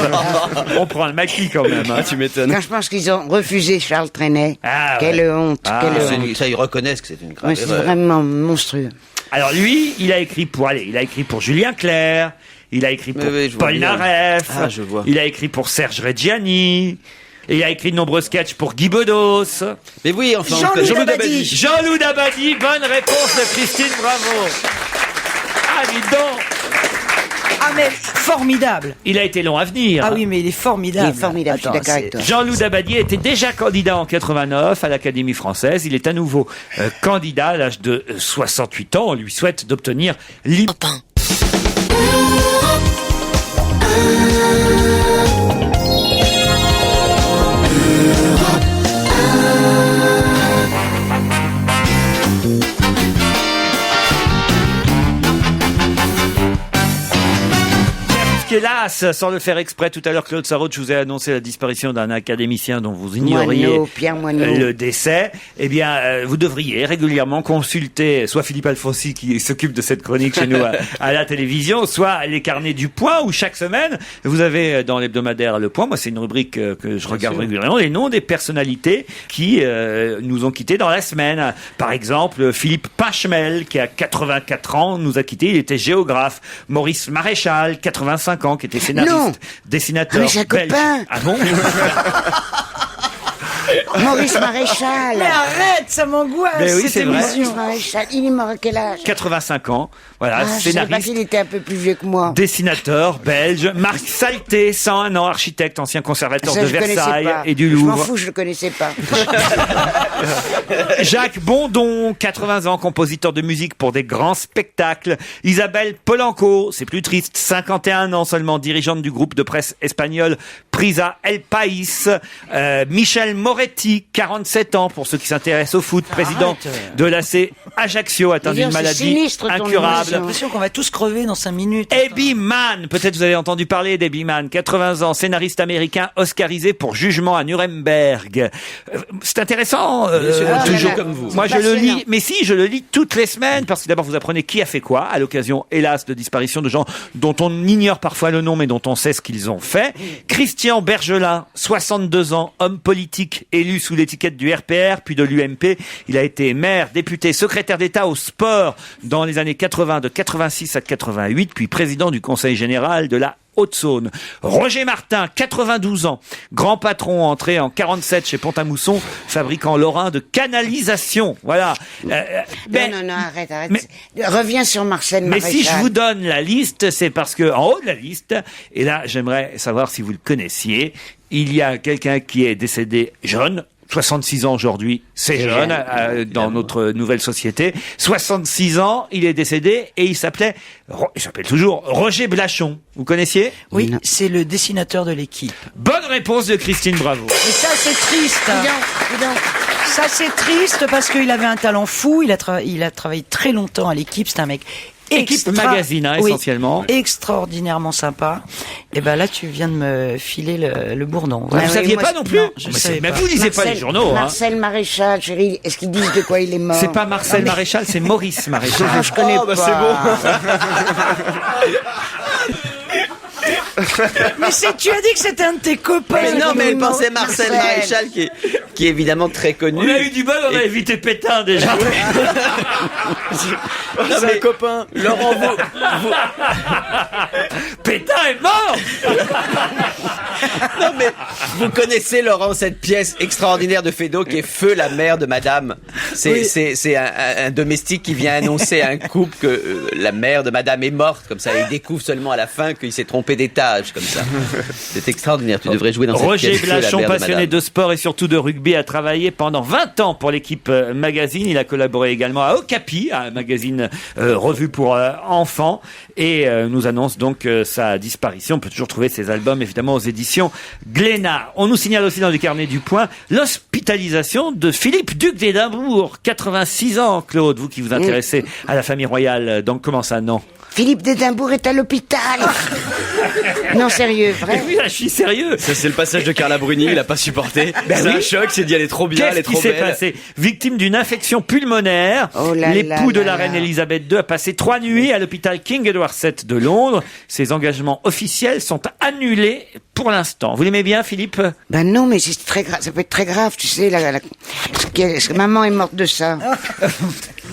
on prend le maquis quand même. Ah, tu m'étonnes. Quand je pense qu'ils ont refusé Charles Trenet. Ah, ouais. Quelle honte, quelle honte. Ça, ils reconnaissent que c'est une grave Ouais, c'est erreur. vraiment monstrueux. Alors lui, il a écrit pour Julien Clerc, il a écrit pour Oui, je vois Paul bien. Naref, Ah, je vois. il a écrit pour Serge Reggiani, et il a écrit de nombreux sketchs pour Guy Bedos. Mais oui, enfin. Jean-Loup Dabadi. Jean-Loup Dabadi, bonne réponse de Christine, bravo. Ah, dis donc. Ah mais formidable. Il a été long à venir. Ah oui, mais il est formidable. Il est formidable, je suis d'accord avec toi. Jean-Loup Dabadi était déjà candidat en 89 à l'Académie française. Il est à nouveau candidat à l'âge de 68 ans. On lui souhaite d'obtenir Hélas, sans le faire exprès, tout à l'heure, Claude Sarraute, je vous ai annoncé la disparition d'un académicien dont vous ignoriez Pierre Moineau. le décès. Eh bien, vous devriez régulièrement consulter soit Philippe Alfonsi qui s'occupe de cette chronique chez nous à la télévision, soit les carnets du Point où chaque semaine, vous avez dans l'hebdomadaire Le Point, moi c'est une rubrique que je regarde régulièrement, les noms des personnalités qui nous ont quittés dans la semaine. Par exemple, Philippe Pachemel qui a 84 ans nous a quittés, il était géographe. Maurice Maréchal, 85 ans, qui était scénariste, Non. dessinateur Ah, mais c'est un belge. copain. Ah bon? Maurice Maréchal. Mais arrête, ça m'angoisse. Mais oui, cette c'est vrai. émission. Maurice Maréchal, il est mort à quel âge? 85 ans. Voilà, Je savais pas scénariste. qu'il était un peu plus vieux que moi. Dessinateur belge, Marc Salté, 101 ans, architecte, ancien conservateur Ça, de je connaissais Versailles pas. et du Je m'en Louvre. fous, je le connaissais pas. Jacques Bondon, 80 ans, compositeur de musique pour des grands spectacles. Isabelle Polanco, c'est plus triste, 51 ans seulement, dirigeante du groupe de presse espagnol Prisa El País. Michel Moretti, 47 ans, pour ceux qui s'intéressent au foot, président de l'AC Ajaccio, atteint d'une maladie incurable. J'ai l'impression qu'on va tous crever dans 5 minutes. Eddie Mann, peut-être vous avez entendu parler d'Eddie Mann, 80 ans, scénariste américain oscarisé pour Jugement à Nuremberg. C'est intéressant, toujours comme vous. Moi je le lis, mais si, je le lis toutes les semaines, parce que d'abord vous apprenez qui a fait quoi, à l'occasion, hélas, de disparition de gens dont on ignore parfois le nom, mais dont on sait ce qu'ils ont fait. Christian Bergelin, 62 ans, homme politique, élu sous l'étiquette du RPR, puis de l'UMP. Il a été maire, député, secrétaire d'État au sport dans les années 80, de 86 à 88, puis président du Conseil général de la Haute-Saône. Roger Martin, 92 ans, grand patron, entré en 47 chez Pont-à-Mousson, fabricant lorrain de canalisation. Voilà. Non, arrête. Reviens sur Marcel Maréchal. Mais si je vous donne la liste, c'est parce que en haut de la liste, et là j'aimerais savoir si vous le connaissiez, il y a quelqu'un qui est décédé jeune, 66 ans aujourd'hui, c'est jeune, dans notre nouvelle société. 66 ans, il est décédé et il s'appelle toujours Roger Blachon. Vous connaissiez? Oui, c'est le dessinateur de l'équipe. Bonne réponse de Christine Bravo. Et ça, c'est triste. Ça, c'est triste parce qu'il avait un talent fou. Il a travaillé très longtemps à l'équipe. C'est un mec Équipe magazine, essentiellement. Extraordinairement sympa. Et ben là, tu viens de me filer le bourdon. Vous ne saviez pas non plus? Non, je savais pas. Vous lisez pas les journaux, Marcel Maréchal, chérie, est-ce qu'ils disent de quoi il est mort? C'est pas Marcel Maréchal, c'est Maurice Maréchal. Ah, je connais pas. C'est bon. Mais tu as dit que c'était un de tes copains. Mais non, mais elle pensait Marcel Maréchal, qui est évidemment très connu. On a eu du bol, on a évité Pétain déjà. C'est un copain. Laurent, Pétain est mort. Non mais vous connaissez, Laurent, cette pièce extraordinaire de Feydeau qui est Feu la mère de Madame. C'est un domestique qui vient annoncer à un couple que la mère de Madame est morte, comme ça. Il découvre seulement à la fin qu'il s'est trompé d'étage, comme ça. C'est extraordinaire. Tu devrais jouer dans cette Roger pièce. Blachon, passionné de sport et surtout de rugby, a travaillé pendant 20 ans pour l'équipe magazine. Il a collaboré également à Okapi, un magazine revue pour enfants, et nous annonce donc sa disparition. On peut toujours trouver ses albums évidemment aux éditions Glénat. On nous signale aussi dans les carnets du Point l'hospitalisation de Philippe, duc d'Édimbourg, 86 ans. Claude, vous qui vous intéressez à la famille royale, donc comment ça, non? Philippe d'Édimbourg est à l'hôpital. Non, sérieux, vrai? Oui, là, je suis sérieux. Ça, c'est le passage de Carla Bruni, il a pas supporté. C'est un choc, c'est dit elle est trop bien, elle est trop belle. Qu'est-ce qui s'est passé? Victime d'une infection pulmonaire, l'époux de la reine Elisabeth II a passé 3 nuits à l'hôpital King Edward VII de Londres. Ses engagements officiels sont annulés pour l'instant. Vous l'aimez bien, Philippe? Ben non, mais c'est très grave, ça peut être très grave, tu sais, maman est morte de ça.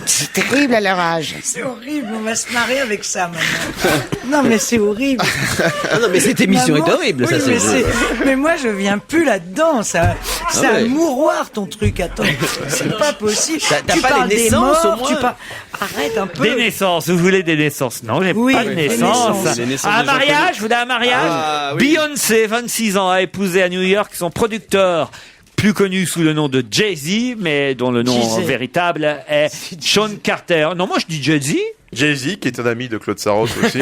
C'est terrible à leur âge. C'est horrible, on va se marrer avec ça maintenant. Non mais c'est horrible. Non mais cette émission est horrible, oui, ça mais moi je viens plus là-dedans, c'est un mouroir ton truc, attends. C'est pas possible. T'as pas les naissances au moins? Arrête un peu. Des naissances, vous voulez des naissances? Non, j'ai pas de naissance. Un mariage, vous voulez un mariage? Beyoncé, 26 ans, a épousé à New York son producteur, plus connu sous le nom de Jay-Z, mais dont le nom véritable est Sean Carter. Non, moi je dis Jay-Z. Jay-Z, qui est un ami de Claude Sarraute aussi.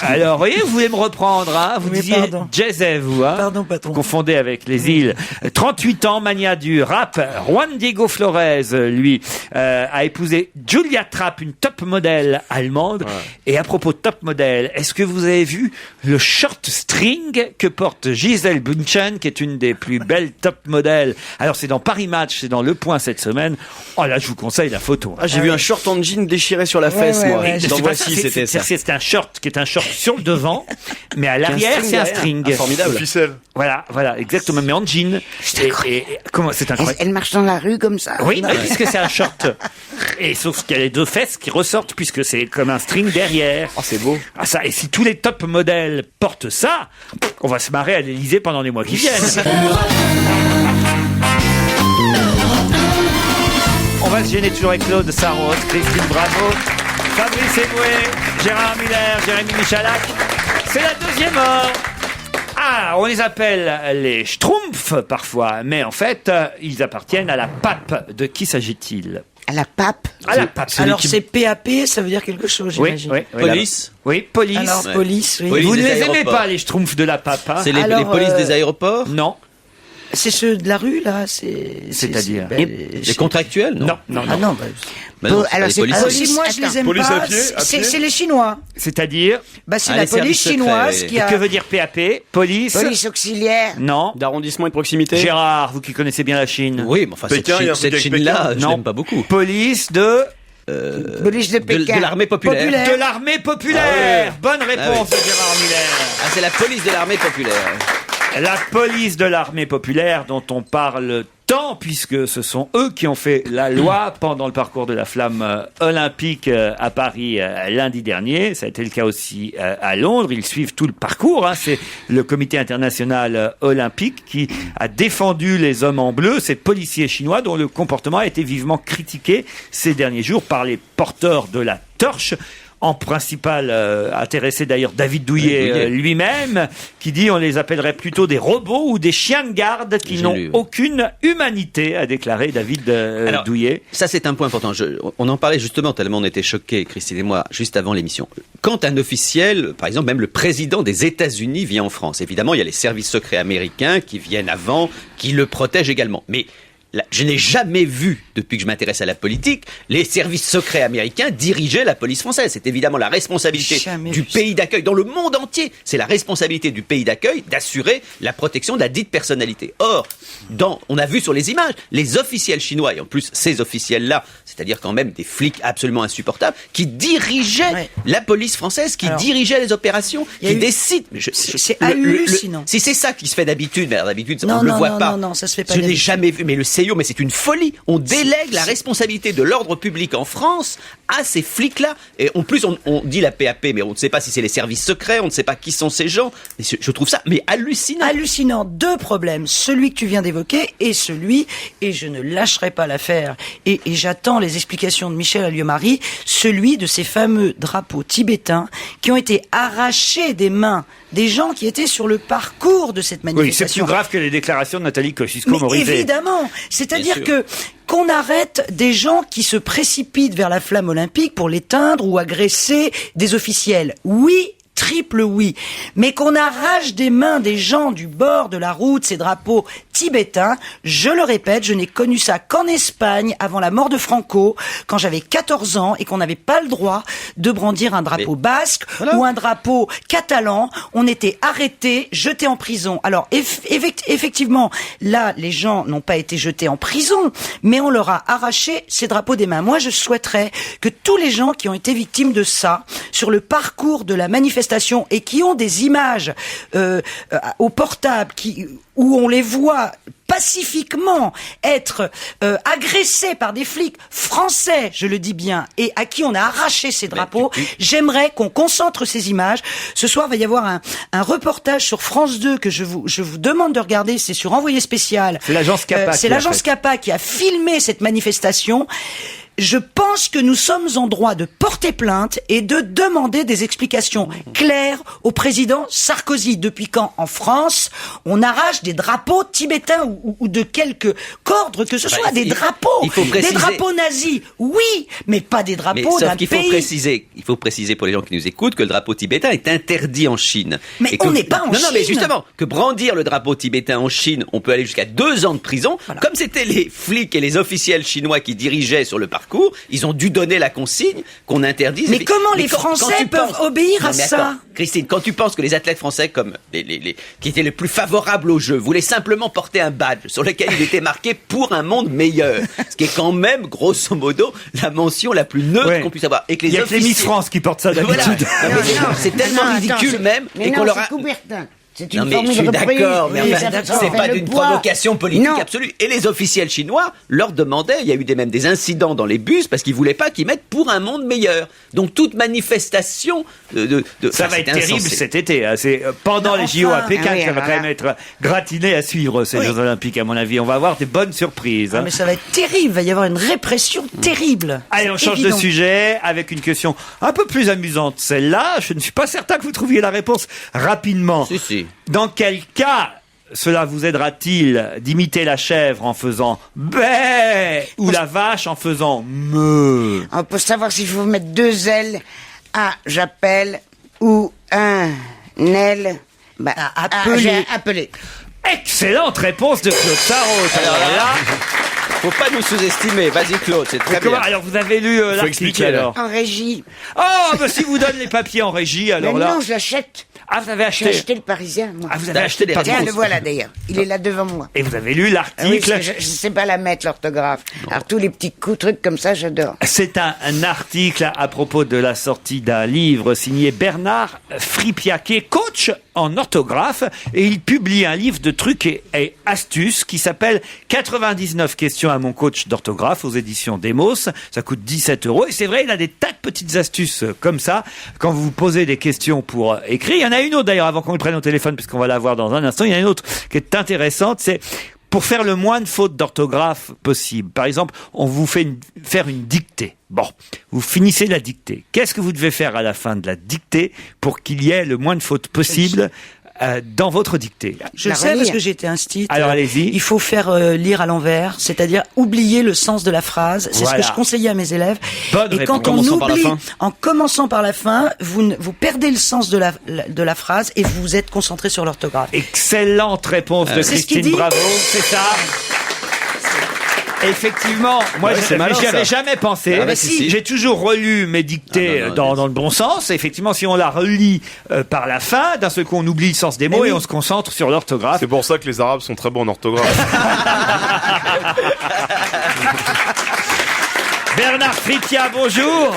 Alors, vous voyez, vous voulez me reprendre, hein? Vous disiez Jay-Z, vous, hein? Pardon, patron. Vous confondez avec les îles. 38 ans, mania du rap. Juan Diego Flores, lui, a épousé Julia Trapp, une top modèle allemande. Ouais. Et à propos de top modèle, est-ce que vous avez vu le short string que porte Gisèle Bündchen, qui est une des plus belles top modèles? Alors, c'est dans Paris Match, c'est dans Le Point cette semaine. Oh là, je vous conseille la photo. Ah, j'ai vu un short en jean déchiré sur la fesse, moi. Dans Voici, c'était ça. C'est un short qui est un short sur le devant, mais à l'arrière, c'est un string. Ah, formidable. Ficelle. Voilà, exactement, mais en jean. Et comment, c'est incroyable. Elle marche dans la rue comme ça. Oui, puisque c'est un short. Et sauf qu'il y a les deux fesses qui ressortent, puisque c'est comme un string derrière. Oh, c'est beau. Ah, ça, et si tous les top modèles portent ça, on va se marrer à l'Élysée pendant les mois qui viennent. On va se gêner toujours avec Claude Sarraute, Christine Bravo, Fabrice Eboué, Gérard Miller, Jérémy Michalak. C'est la deuxième heure. Ah, on les appelle les Schtroumpfs parfois, mais en fait, ils appartiennent à la PAP. De qui s'agit-il ? À la PAP. À la PAP. Alors c'est PAP, ça veut dire quelque chose, j'imagine. Oui. Police. Oui, police. Alors police, oui. Police Vous ne des les aimez aéroports. pas, les Schtroumpfs de la PAP, hein ? C'est les polices des aéroports. Non. C'est ceux de la rue, là, C'est-à-dire Les contractuels, non? Non. Ah non, Alors c'est c'est les policiers. si moi je les aime Police pas, à pied, à pied. c'est les Chinois. C'est-à-dire, C'est Ah, la les police services secrets, chinoise oui. qui a... que veut dire PAP ? Police. Police auxiliaire. Non. D'arrondissement et de proximité. Gérard, vous qui connaissez bien la Chine. Oui, mais enfin, Pékin, il y a un cette truc avec Chine-là, Pékin. je Non. l'aime pas beaucoup. Police de Police de Pékin. De l'armée populaire. Populaire. de l'armée populaire. Bonne réponse de Gérard Miller. Ah, c'est la police de l'armée populaire. La police de l'armée populaire dont on parle tant, puisque ce sont eux qui ont fait la loi pendant le parcours de la flamme olympique à Paris lundi dernier. Ça a été le cas aussi à Londres. Ils suivent tout le parcours. C'est le comité international olympique qui a défendu les hommes en bleu, ces policiers chinois dont le comportement a été vivement critiqué ces derniers jours par les porteurs de la torche. En principal intéressé d'ailleurs David Douillet lui-même, qui dit on les appellerait plutôt des robots ou des chiens de garde qui J'ai n'ont lu, oui. aucune humanité, a déclaré David Alors, Douillet. Ça, c'est un point important. On en parlait justement tellement on était choqués, Christine et moi, juste avant l'émission. Quand un officiel, par exemple même le président des États-Unis vient en France, évidemment, il y a les services secrets américains qui viennent avant, qui le protègent également. Mais là, je n'ai jamais vu, depuis que je m'intéresse à la politique, les services secrets américains diriger la police française. C'est évidemment la responsabilité du pays d'accueil. Dans le monde entier, c'est la responsabilité du pays d'accueil d'assurer la protection de la dite personnalité. Or, on a vu sur les images, les officiels chinois, et en plus ces officiels-là, c'est-à-dire quand même des flics absolument insupportables, qui dirigeaient la police française, qui dirigeaient les opérations, qui décident. C'est hallucinant. Si c'est ça qui se fait d'habitude, mais d'habitude, Non, on ne le non, voit non, pas. non, non, ça se fait pas Je n'ai d'habitude. jamais vu, mais le CIO, mais c'est une folie. On délègue la responsabilité de l'ordre public en France à ces flics-là. Et en plus, on dit la PAP, mais on ne sait pas si c'est les services secrets, on ne sait pas qui sont ces gens. Et je trouve ça, mais hallucinant. Hallucinant. Deux problèmes. Celui que tu viens d'évoquer et je ne lâcherai pas l'affaire, et j'attends les explications de Michel Alliot-Marie, celui de ces fameux drapeaux tibétains qui ont été arrachés des mains des gens qui étaient sur le parcours de cette manifestation. Oui, c'est plus grave que les déclarations de Nathalie Kosciusko-Morizet. Évidemment. C'est-à-dire qu'on arrête des gens qui se précipitent vers la flamme olympique pour l'éteindre ou agresser des officiels. Oui, triple oui. Mais qu'on arrache des mains des gens du bord de la route ces drapeaux tibétains, je le répète, je n'ai connu ça qu'en Espagne avant la mort de Franco, quand j'avais 14 ans et qu'on n'avait pas le droit de brandir un drapeau basque ou un drapeau catalan. On était arrêtés, jetés en prison. Alors effectivement, là, les gens n'ont pas été jetés en prison, mais on leur a arraché ces drapeaux des mains. Moi, je souhaiterais que tous les gens qui ont été victimes de ça, sur le parcours de la manifestation et qui ont des images au portable où on les voit pacifiquement être agressés par des flics français, je le dis bien, et à qui on a arraché ces drapeaux, j'aimerais qu'on concentre ces images. Ce soir, il va y avoir un reportage sur France 2 que je vous demande de regarder, c'est sur Envoyé spécial. C'est l'agence CAPA. C'est l'agence CAPA qui a filmé cette manifestation. Je pense que nous sommes en droit de porter plainte et de demander des explications claires au président Sarkozy. Depuis quand, en France, on arrache des drapeaux tibétains ou de quelque ordre que ce soit, des drapeaux, des drapeaux nazis, oui, mais pas des drapeaux d'un pays. Il faut préciser pour les gens qui nous écoutent que le drapeau tibétain est interdit en Chine. Mais on n'est pas en Chine. Non, mais justement, que brandir le drapeau tibétain en Chine, on peut aller jusqu'à 2 ans de prison. Voilà. Comme c'était les flics et les officiels chinois qui dirigeaient sur le parcours, ils ont dû donner la consigne qu'on interdise. Mais comment les Français peuvent obéir à ça? Christine, quand tu penses que les athlètes français, comme qui étaient les plus favorables au jeu, voulaient simplement porter un badge sur lequel il était marqué pour un monde meilleur, ce qui est quand même, grosso modo, la mention la plus neutre qu'on puisse avoir. Et que il y a que les Miss France qui portent ça d'habitude. Voilà. C'est tellement ridicule même. Mais et non, qu'on leur c'est Coubertin. C'est une Non mais formule je suis reprise. d'accord, mais Oui, enfin, d'accord, c'est pas le d'une poids. provocation politique Non. absolue. Et les officiels chinois leur demandaient, il y a eu même des incidents dans les bus parce qu'ils voulaient pas qu'ils mettent pour un monde meilleur. Donc toute manifestation ça va être terrible cet été. Hein. C'est pendant les JO à Pékin que ça va quand même être gratiné à suivre ces Jeux Olympiques à mon avis. On va avoir des bonnes surprises. Mais ça va être terrible. Il va y avoir une répression terrible. Allez, on change de sujet avec une question un peu plus amusante. Celle-là, je ne suis pas certain que vous trouviez la réponse rapidement. Si. Dans quel cas cela vous aidera-t-il d'imiter la chèvre en faisant bé ou la vache en faisant me? On peut savoir s'il faut mettre 2 L à j'appelle ou un L appeler. Excellente réponse de Claude Sarraute. Alors là, faut pas nous sous-estimer. Vas-y Claude, c'est très bien. Alors vous avez lu l'article alors? En régie. Oh, bah si vous donne les papiers en régie, alors Mais là. non, je l'achète. Ah, vous avez acheté? J'ai acheté le Parisien, moi. Ah, vous avez acheté les Tiens, le voilà d'ailleurs. Il est là devant moi. Et vous avez lu l'article? Oui, je sais pas la mettre, l'orthographe. Alors tous les petits trucs comme ça, j'adore. C'est un article à propos de la sortie d'un livre signé Bernard Fripia, qui est coach en orthographe, et il publie un livre de trucs et astuces qui s'appelle 99 questions à mon coach d'orthographe aux éditions Demos. Ça coûte 17 €. Et c'est vrai, il a des tas de petites astuces comme ça. Quand vous vous posez des questions pour écrire, il y en a une autre d'ailleurs avant qu'on le prenne au téléphone, puisqu'on va la voir dans un instant. Il y en a une autre qui est intéressante, c'est pour faire le moins de fautes d'orthographe possible. Par exemple, on vous fait faire une dictée. Bon, vous finissez la dictée. Qu'est-ce que vous devez faire à la fin de la dictée pour qu'il y ait le moins de fautes possible dans votre dictée? Je le sais parce que j'ai été instite. Alors allez-y. Il faut faire lire à l'envers, c'est-à-dire oublier le sens de la phrase. C'est ce que je conseillais à mes élèves. Bonne et quand on oublie, en commençant par la fin, vous perdez le sens de la phrase et vous êtes concentré sur l'orthographe. Excellente réponse de Christine Bravo, c'est ça. Effectivement, moi j'y avais jamais pensé. Ah bah si. J'ai toujours relu mes dictées dans le bon sens. Effectivement, si on la relit par la fin, d'un seul coup on oublie le sens des mots et on se concentre sur l'orthographe. C'est pour ça que les Arabes sont très bons en orthographe. Bernard Fripia, bonjour.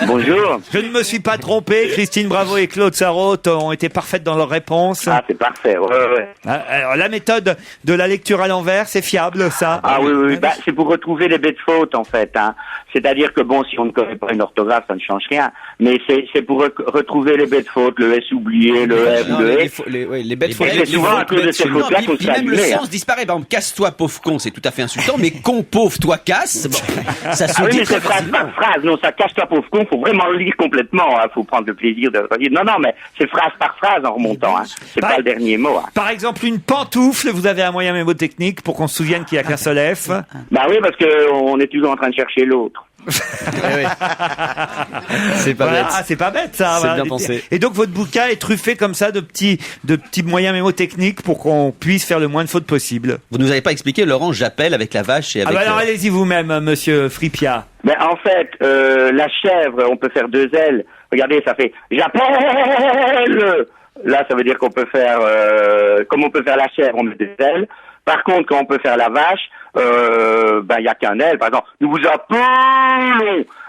Bonjour. Je ne me suis pas trompé. Christine Bravo et Claude Sarraute ont été parfaites dans leurs réponses. Ah, c'est parfait, ouais. Alors, la méthode de la lecture à l'envers, c'est fiable, ça? Ah oui. Bah, c'est pour retrouver les bêtes fautes, en fait, hein. C'est-à-dire que bon, si on ne connaît pas une orthographe, ça ne change rien. Mais c'est pour retrouver les bêtes fautes, le S oublié, le R ou le S. Les bêtes fautes. C'est souvent à cause de ces fautes-là qu'on se même le sens disparaît. Par exemple, casse-toi pauvre con, c'est tout à fait insultant, mais con pauvre toi casse, bon, ça se dit mais c'est phrase par phrase. Non, ça cache toi pauvre con, faut vraiment le lire complètement, hein. Faut prendre le plaisir de relire. Non, mais c'est phrase par phrase en remontant, hein. C'est pas le dernier mot, hein. Par exemple, une pantoufle, vous avez un moyen mémotechnique pour qu'on se souvienne qu'il n'y a qu'un seul F? Bah oui, parce que on est toujours en train de chercher l'autre. C'est pas bête. Ah, c'est pas bête, ça. C'est bien pensé. Et donc, votre bouquin est truffé comme ça de petits moyens mémotechniques pour qu'on puisse faire le moins de fautes possible. Vous nous avez pas expliqué, Laurent, j'appelle avec la vache et avec... alors allez-y vous-même, monsieur Fripia. Ben, en fait, la chèvre, on peut faire 2 L. Regardez, ça fait j'appelle. Là, ça veut dire qu'on peut faire, comme on peut faire la chèvre, on met 2 L. Par contre, quand on peut faire la vache, ben, il y a qu'un L. Par exemple, nous vous appelons.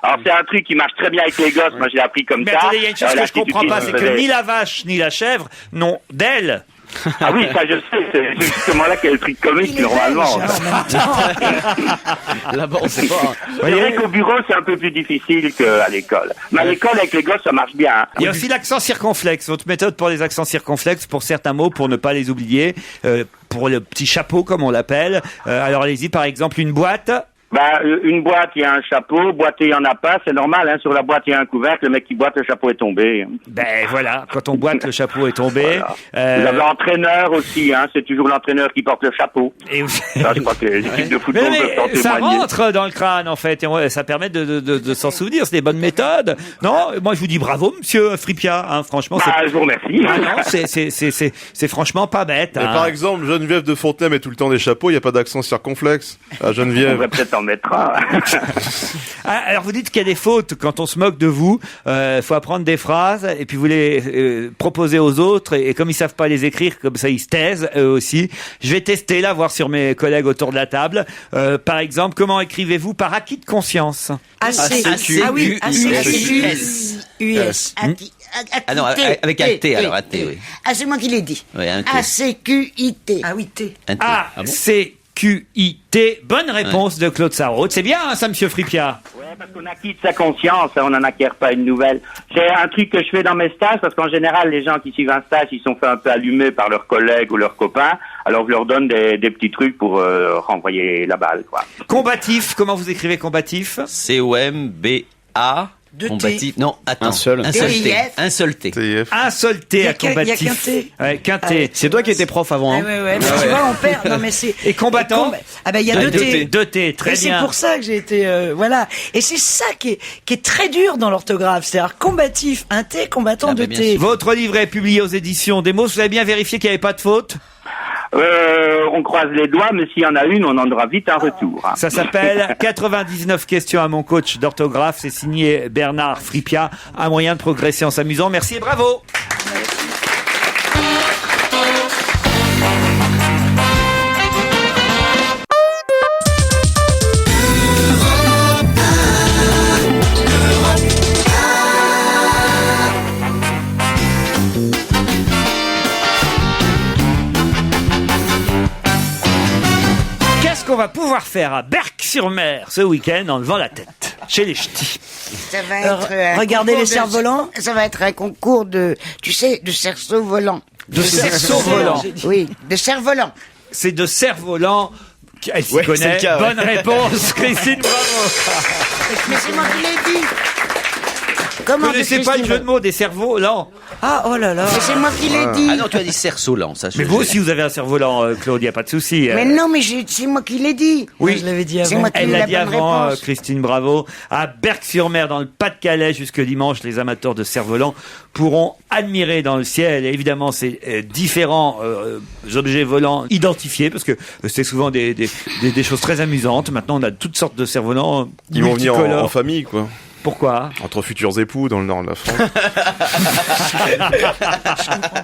Alors, c'est un truc qui marche très bien avec les gosses. Moi, je l'ai appris comme ça. Mais attendez, il y a une chose que je comprends pas, c'est que ni la vache, ni la chèvre n'ont d'ailes. Ah oui, ça je sais, c'est justement là qu'il y a le truc comique normalement. Là-bas, on sait pas. C'est vrai qu'au bureau, c'est un peu plus difficile qu'à l'école. Mais à l'école, avec les gosses, ça marche bien. Hein. Il y a aussi l'accent circonflexe. Votre méthode pour les accents circonflexes, pour certains mots, pour ne pas les oublier, pour le petit chapeau, comme on l'appelle. Alors allez-y, par exemple, une boîte. Bah, une boîte, il y a un chapeau, boîté, il y en a pas, c'est normal, hein, sur la boîte, il y a un couvercle, le mec qui boite, le chapeau est tombé. Ben, voilà, quand on boite, le chapeau est tombé. Voilà. Vous avez l'entraîneur aussi, hein, c'est toujours l'entraîneur qui porte le chapeau. Et ça, je crois que les équipes de football peuvent en ça témoigner. rentre dans le crâne, en fait, et ça permet de s'en souvenir, c'est des bonnes méthodes. Non, moi, je vous dis bravo, monsieur Fripia, hein, franchement. Je vous remercie. Ah non, c'est franchement pas bête. Mais hein. par exemple, Geneviève de Fontenay met tout le temps des chapeaux, il n'y a pas d'accent circonflexe. À Geneviève. On va peut-être s'en mettra. Alors vous dites qu'il y a des fautes quand on se moque de vous. Faut apprendre des phrases et puis vous les proposez aux autres et comme ils savent pas les écrire, comme ça ils se taisent eux aussi. Je vais tester là, voir sur mes collègues autour de la table. Par exemple, comment écrivez-vous par acquis de conscience? A-C-Q. Ah oui, A-C-Q-U-S. Ah non, avec un T, alors un T, oui. Ah, c'est moi qui l'ai dit. Oui, un T. A-C-Q-I-T. Ah oui, T. A-C-Q-I-T. Bonne réponse de Claude Sarraute. C'est bien, ça, monsieur Fripia? Ouais, parce qu'on acquitte sa conscience, on n'en acquiert pas une nouvelle. C'est un truc que je fais dans mes stages, parce qu'en général, les gens qui suivent un stage, ils sont fait un peu allumer par leurs collègues ou leurs copains. Alors, je leur donne des petits trucs pour renvoyer la balle, quoi. Combatif, comment vous écrivez combatif? C-O-M-B-A. Combatif. Non, attends. Un seul T. Un seul T à combatif. Il y a qu'un T. Ouais, qu'un T. C'est toi qui étais prof avant, hein. Ouais, mais tu vois, on perd. Non, mais c'est. Et combattant? Ah ben, il y a deux T. Deux T, très bien. C'est pour ça que j'ai été, voilà. Et c'est ça qui est très dur dans l'orthographe. C'est-à-dire combatif, un T, combattant, deux T. Votre livre est publié aux éditions Demos. Vous avez bien vérifié qu'il n'y avait pas de faute? On croise les doigts, mais s'il y en a une, on en aura vite un retour. Hein. Ça s'appelle 99 questions à mon coach d'orthographe. C'est signé Bernard Fripia. Un moyen de progresser en s'amusant. Merci et bravo. Qu'on va pouvoir faire à Berck-sur-Mer ce week-end en levant la tête chez les ch'tis. Ça va être regardez les cerfs-volants. Ça va être un concours de cerceaux-volants. De cerceaux-volants. Oui, de cerfs-volants. C'est de cerfs-volants. Elle s'y connaît. Cas, bonne réponse, Christine, bravo. Mais c'est moi qui l'ai dit. Comment vous connaissez pas le jeu de mots des cerfs-volants? Ah, oh là là. Mais c'est moi qui l'ai dit. Ah non, tu as dit cerf-volant, ça. Mais vous aussi, vous avez un cerf-volant, Claude, il n'y a pas de souci. Mais non, mais c'est moi qui l'ai dit. Oui, moi, je l'avais dit avant. Elle l'a dit avant, Christine, bravo. À Berck-sur-Mer, dans le Pas-de-Calais, jusque dimanche, les amateurs de cerfs-volants pourront admirer dans le ciel, et évidemment, ces différents objets volants identifiés, parce que c'est souvent des choses très amusantes. Maintenant, on a toutes sortes de cerfs-volants. Ils vont venir en famille, quoi. Pourquoi? Entre futurs époux dans le nord de la France.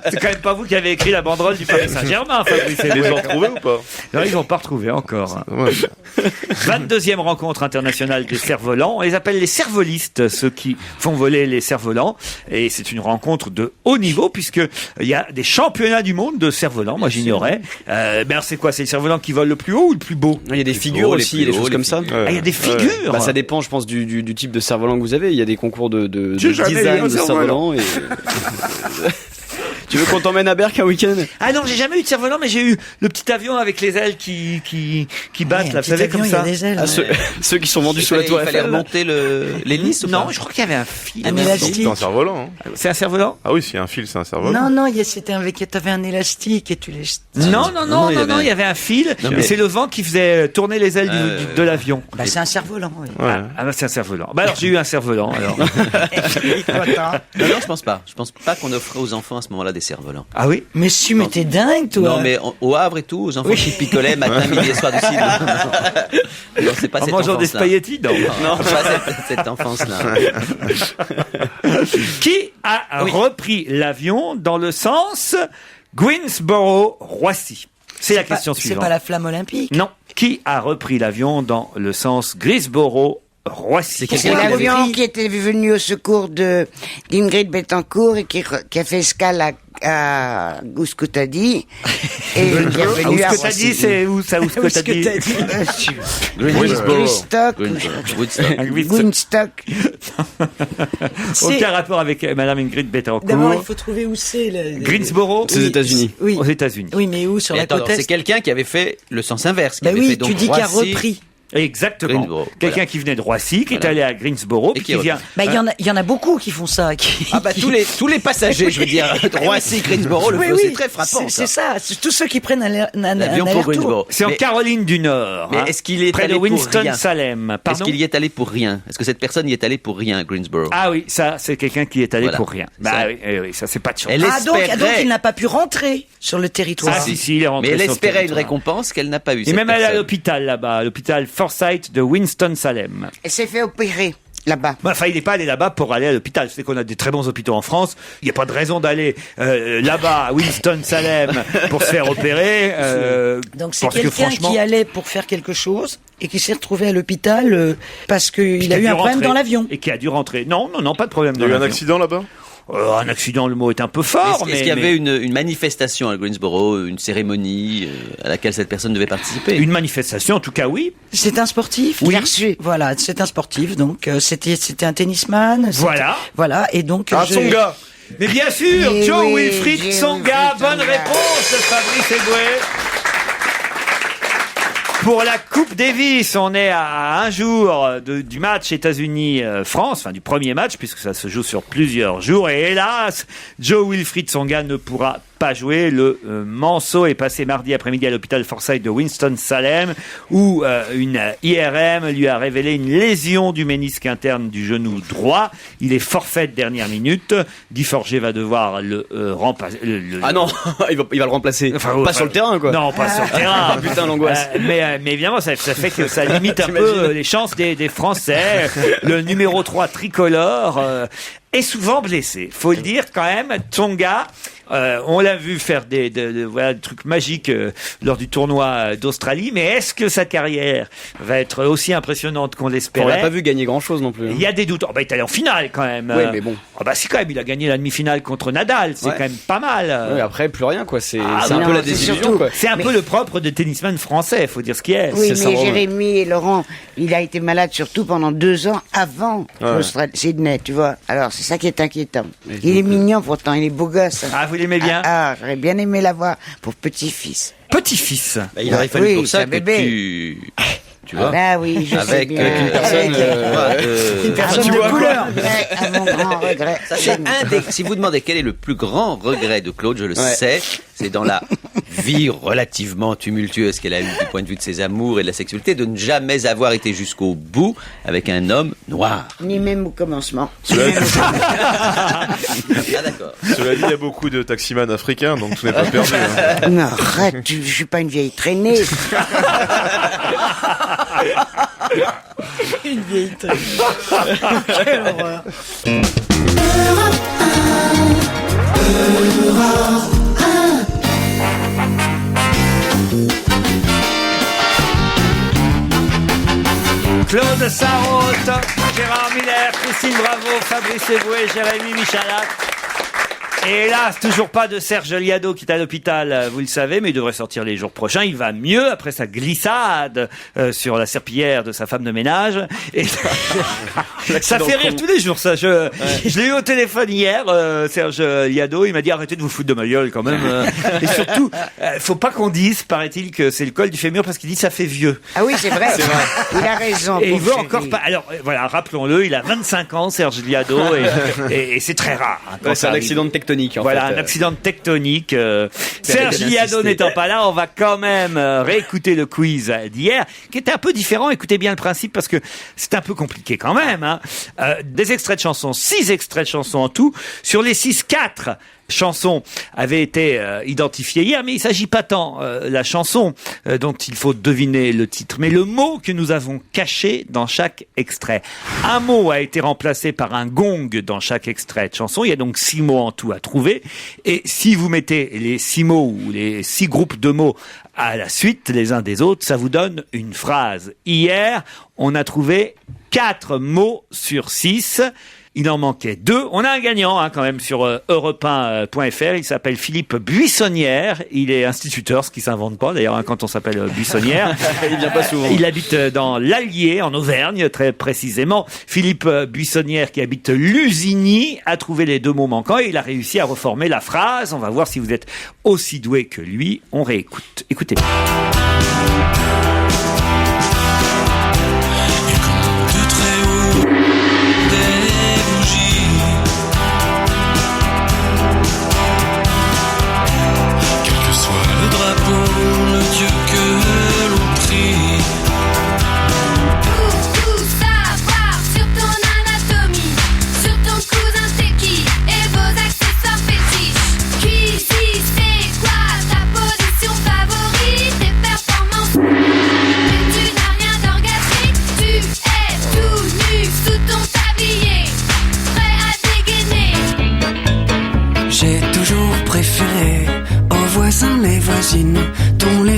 C'est quand même pas vous qui avez écrit la banderole du Paris Saint-Germain, Fabrice. Ils les ont retrouvés ou pas? Non, ils l'ont pas retrouvé encore. 22e rencontre internationale des cerfs-volants. On les appelle les cervolistes, ceux qui font voler les cerfs-volants. Et c'est une rencontre de haut niveau puisque il y a des championnats du monde de cerfs-volants. Moi, j'ignorais. C'est quoi? C'est le cerf-volant qui vole le plus haut ou le plus beau? Il y a des figures aussi, il y a des choses comme ça. Il y a des figures? Bah, ça dépend, je pense, du type de cerf-volant que vous avez. Il y a des concours de design de cerf-volant. Tu veux qu'on t'emmène à Berck un week-end? Ah non, j'ai jamais eu de cerf-volant, mais j'ai eu le petit avion avec les ailes qui battent, là, vous savez, comme ça. Ceux qui sont vendus sous la tour Eiffel. Il fallait remonter l'hélice ou pas? Non, je crois qu'il y avait un fil. Un élastique. C'est un cerf-volant. Hein. C'est un cerf-volant? Ah oui, s'il y a un fil, c'est un cerf-volant. Non, t'avais un élastique et tu les... Non, il y avait un fil. Et c'est le vent qui faisait tourner les ailes de l'avion. Bah, c'est un cerf-volant, oui. C'est un cerf-volant. Bah alors, j'ai eu un cerf-volant, alors. Non, je pense pas. Je pense pas qu'on offrait aux enfants à ce moment-là des cerfs-volants. Ah oui? Mais mais t'es dingue, toi. Non, mais au Havre et tout, aux enfants qui picolaient matin, midi et soir du site. Non, c'est pas cette enfance-là. En mangeant des spaghettis? Non, pas cette enfance-là. Qui a repris l'avion dans le sens Greensboro-Roissy? C'est la question suivante. C'est pas la flamme olympique? Non. Qui a repris l'avion dans le sens Greensboro-Roissy? C'est l'avion qui était venu au secours d'Ingrid Betancourt et qui a fait escale à Ouskoutadi et qui est revenu à Roissy. C'est où ça, Ouskoutadi? Woodstock. Aucun rapport avec Madame Ingrid Betancourt. D'abord, il faut trouver où c'est. Greensboro? C'est aux États-Unis. Oui. Aux États-Unis. Oui, mais où? Sur la côte est? C'est quelqu'un qui avait fait le sens inverse. Bah oui, tu dis qu'il a repris. Exactement. Quelqu'un qui venait de Roissy, qui est allé à Greensboro, puis qui vient. Bah, il y en a beaucoup qui font ça. Tous les passagers, je veux dire, de Roissy, Greensboro, le font, c'est très frappant. C'est ça. C'est tous ceux qui prennent un avion pour Greensboro. C'est en Caroline du Nord. Mais est-ce qu'il est près allé de pour rien? Winston-Salem. Est-ce qu'il y est allé pour rien? Est-ce que cette personne y est allée pour rien à Greensboro? Ah oui, ça, c'est quelqu'un qui est allé pour rien. Bah oui, ça c'est pas de chance. Donc il n'a pas pu rentrer sur le territoire. Ah si, il est rentré. Mais elle espérait une récompense qu'elle n'a pas eue. Et même elle est à l'hôpital là-bas, l'hôpital Forsyth de Winston-Salem. Elle s'est fait opérer là-bas. Enfin, il n'est pas allé là-bas pour aller à l'hôpital. C'est qu'on a des très bons hôpitaux en France. Il n'y a pas de raison d'aller là-bas à Winston-Salem pour se faire opérer. Donc c'est quelqu'un qui allait pour faire quelque chose et qui s'est retrouvé à l'hôpital parce qu'il a eu un problème dans l'avion. Et qui a dû rentrer. Non, pas de problème dans l'avion. Il y a eu un accident là-bas ? Un accident, le mot est un peu fort. Est-ce qu'il y avait une manifestation à Greensboro, une cérémonie à laquelle cette personne devait participer ? Une manifestation, en tout cas, oui. C'est un sportif. Oui. Voilà, c'est un sportif. Donc c'était un tennisman. Voilà. Et donc. Tsonga. Mais bien sûr, Joe Wilfried Tsonga. Bonne réponse de Fabrice Eboué. Pour la Coupe Davis, on est à un jour du match États-Unis-France, enfin du premier match, puisque ça se joue sur plusieurs jours. Et hélas, Joe Wilfried Tsonga ne pourra pas joué. Le Manceau est passé mardi après-midi à l'hôpital Forsyth de Winston-Salem, où une IRM lui a révélé une lésion du ménisque interne du genou droit. Il est forfait de dernière minute. Guy Forget va devoir le remplacer. Ah non, il va le remplacer. Pas sur le terrain, quoi. Non, pas sur le terrain. Putain, l'angoisse. Mais évidemment, ça fait que ça limite un peu les chances des Français. Le numéro 3 tricolore est souvent blessé. Faut le dire quand même. Tsonga, on l'a vu faire des trucs magiques lors du tournoi d'Australie, mais est-ce que sa carrière va être aussi impressionnante qu'on l'espérait ? On l'a pas vu gagner grand-chose non plus. Il y a des doutes. Il est allé en finale quand même. Oui, mais bon. Si quand même, il a gagné la demi-finale contre Nadal. C'est quand même pas mal. Oui, après plus rien, quoi. C'est un peu la désillusion, quoi. C'est un peu le propre des tennisman français. Faut dire ce qu'il est. Oui, mais Jérémy et Laurent, il a été malade surtout pendant 2 ans avant Sydney, tu vois. Alors c'est ça qui est inquiétant. Il est mignon pourtant, il est beau gosse. Ah, vous l'aimez bien ? J'aurais bien aimé l'avoir pour petit-fils. Petit-fils. Il aurait fallu pour ça que tu vois, oui, je avec sais bien. une personne, une personne de couleur. À mon grand regret. Ça, si vous demandez quel est le plus grand regret de Claude, je le sais, c'est dans la vie relativement tumultueuse qu'elle a eue du point de vue de ses amours et de la sexualité, de ne jamais avoir été jusqu'au bout avec un homme noir. Ni même au commencement. Ah, d'accord. Cela dit, il y a beaucoup de taximans africains, donc tout n'est pas perdu. Non, arrête, je suis pas une vieille traînée. Une vieille traînée. Quelle horreur. Claude Sarraute, Gérard Miller, Christine Bravo, Fabrice Eboué, Jérémy Michalak. Et hélas, toujours pas de Serge Liado qui est à l'hôpital, vous le savez, mais il devrait sortir les jours prochains. Il va mieux après sa glissade sur la serpillière de sa femme de ménage. Et ça fait rire tous les jours, ça. Je l'ai eu au téléphone hier, Serge Liado. Il m'a dit arrêtez de vous foutre de ma gueule quand même. Et surtout, faut pas qu'on dise, paraît-il, que c'est le col du fémur parce qu'il dit ça fait vieux. Ah oui, c'est vrai. Il a raison. Et il veut encore pas. Alors voilà, rappelons-le, il a 25 ans, Serge Liado, et c'est très rare. C'est un accident de tectonique. Voilà, un accident de tectonique. Serge Liado n'étant pas là, on va quand même réécouter le quiz d'hier, qui était un peu différent. Écoutez bien le principe, parce que c'est un peu compliqué quand même. Des extraits de chansons, 6 extraits de chansons en tout. Sur les 6, 4 chansons avaient été identifiées hier, mais il s'agit pas tant la chanson dont il faut deviner le titre, mais le mot que nous avons caché dans chaque extrait. Un mot a été remplacé par un gong dans chaque extrait de chanson. Il y a donc 6 mots en tout à trouver. Et si vous mettez les 6 mots ou les 6 groupes de mots à la suite les uns des autres, ça vous donne une phrase. Hier, on a trouvé 4 mots sur 6. Il en manquait 2. On a un gagnant quand même sur europe1.fr. Il s'appelle Philippe Buissonnière. Il est instituteur, ce qui s'invente pas d'ailleurs quand on s'appelle Buissonnière. Il vient pas souvent. Il habite dans l'Allier, en Auvergne, très précisément. Philippe Buissonnière, qui habite Lusigny, a trouvé les 2 mots manquants et il a réussi à reformer la phrase. On va voir si vous êtes aussi doué que lui. On réécoute. Écoutez. Qui, si, c'est quoi ta position favorite et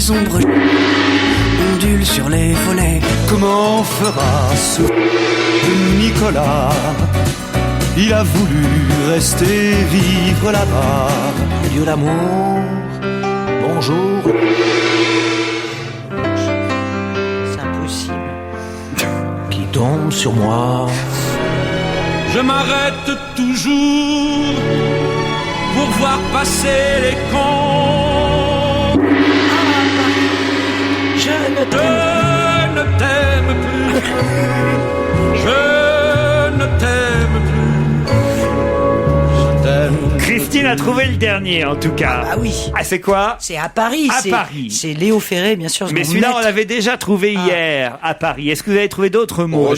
les ombres ondulent sur les volets. Comment fera ce Nicolas? Il a voulu rester vivre là-bas. Dieu l'amour, bonjour. C'est impossible. Qui tombe sur moi. Je m'arrête toujours pour voir passer les cons. Je ne t'aime plus. Je ne t'aime plus. Christine a trouvé le dernier, en tout cas. Ah oui. Ah, c'est quoi? C'est à Paris. À Paris. C'est Léo Ferré, bien sûr. Mais celui-là, on l'avait déjà trouvé hier, à Paris. Est-ce que vous avez trouvé d'autres mots?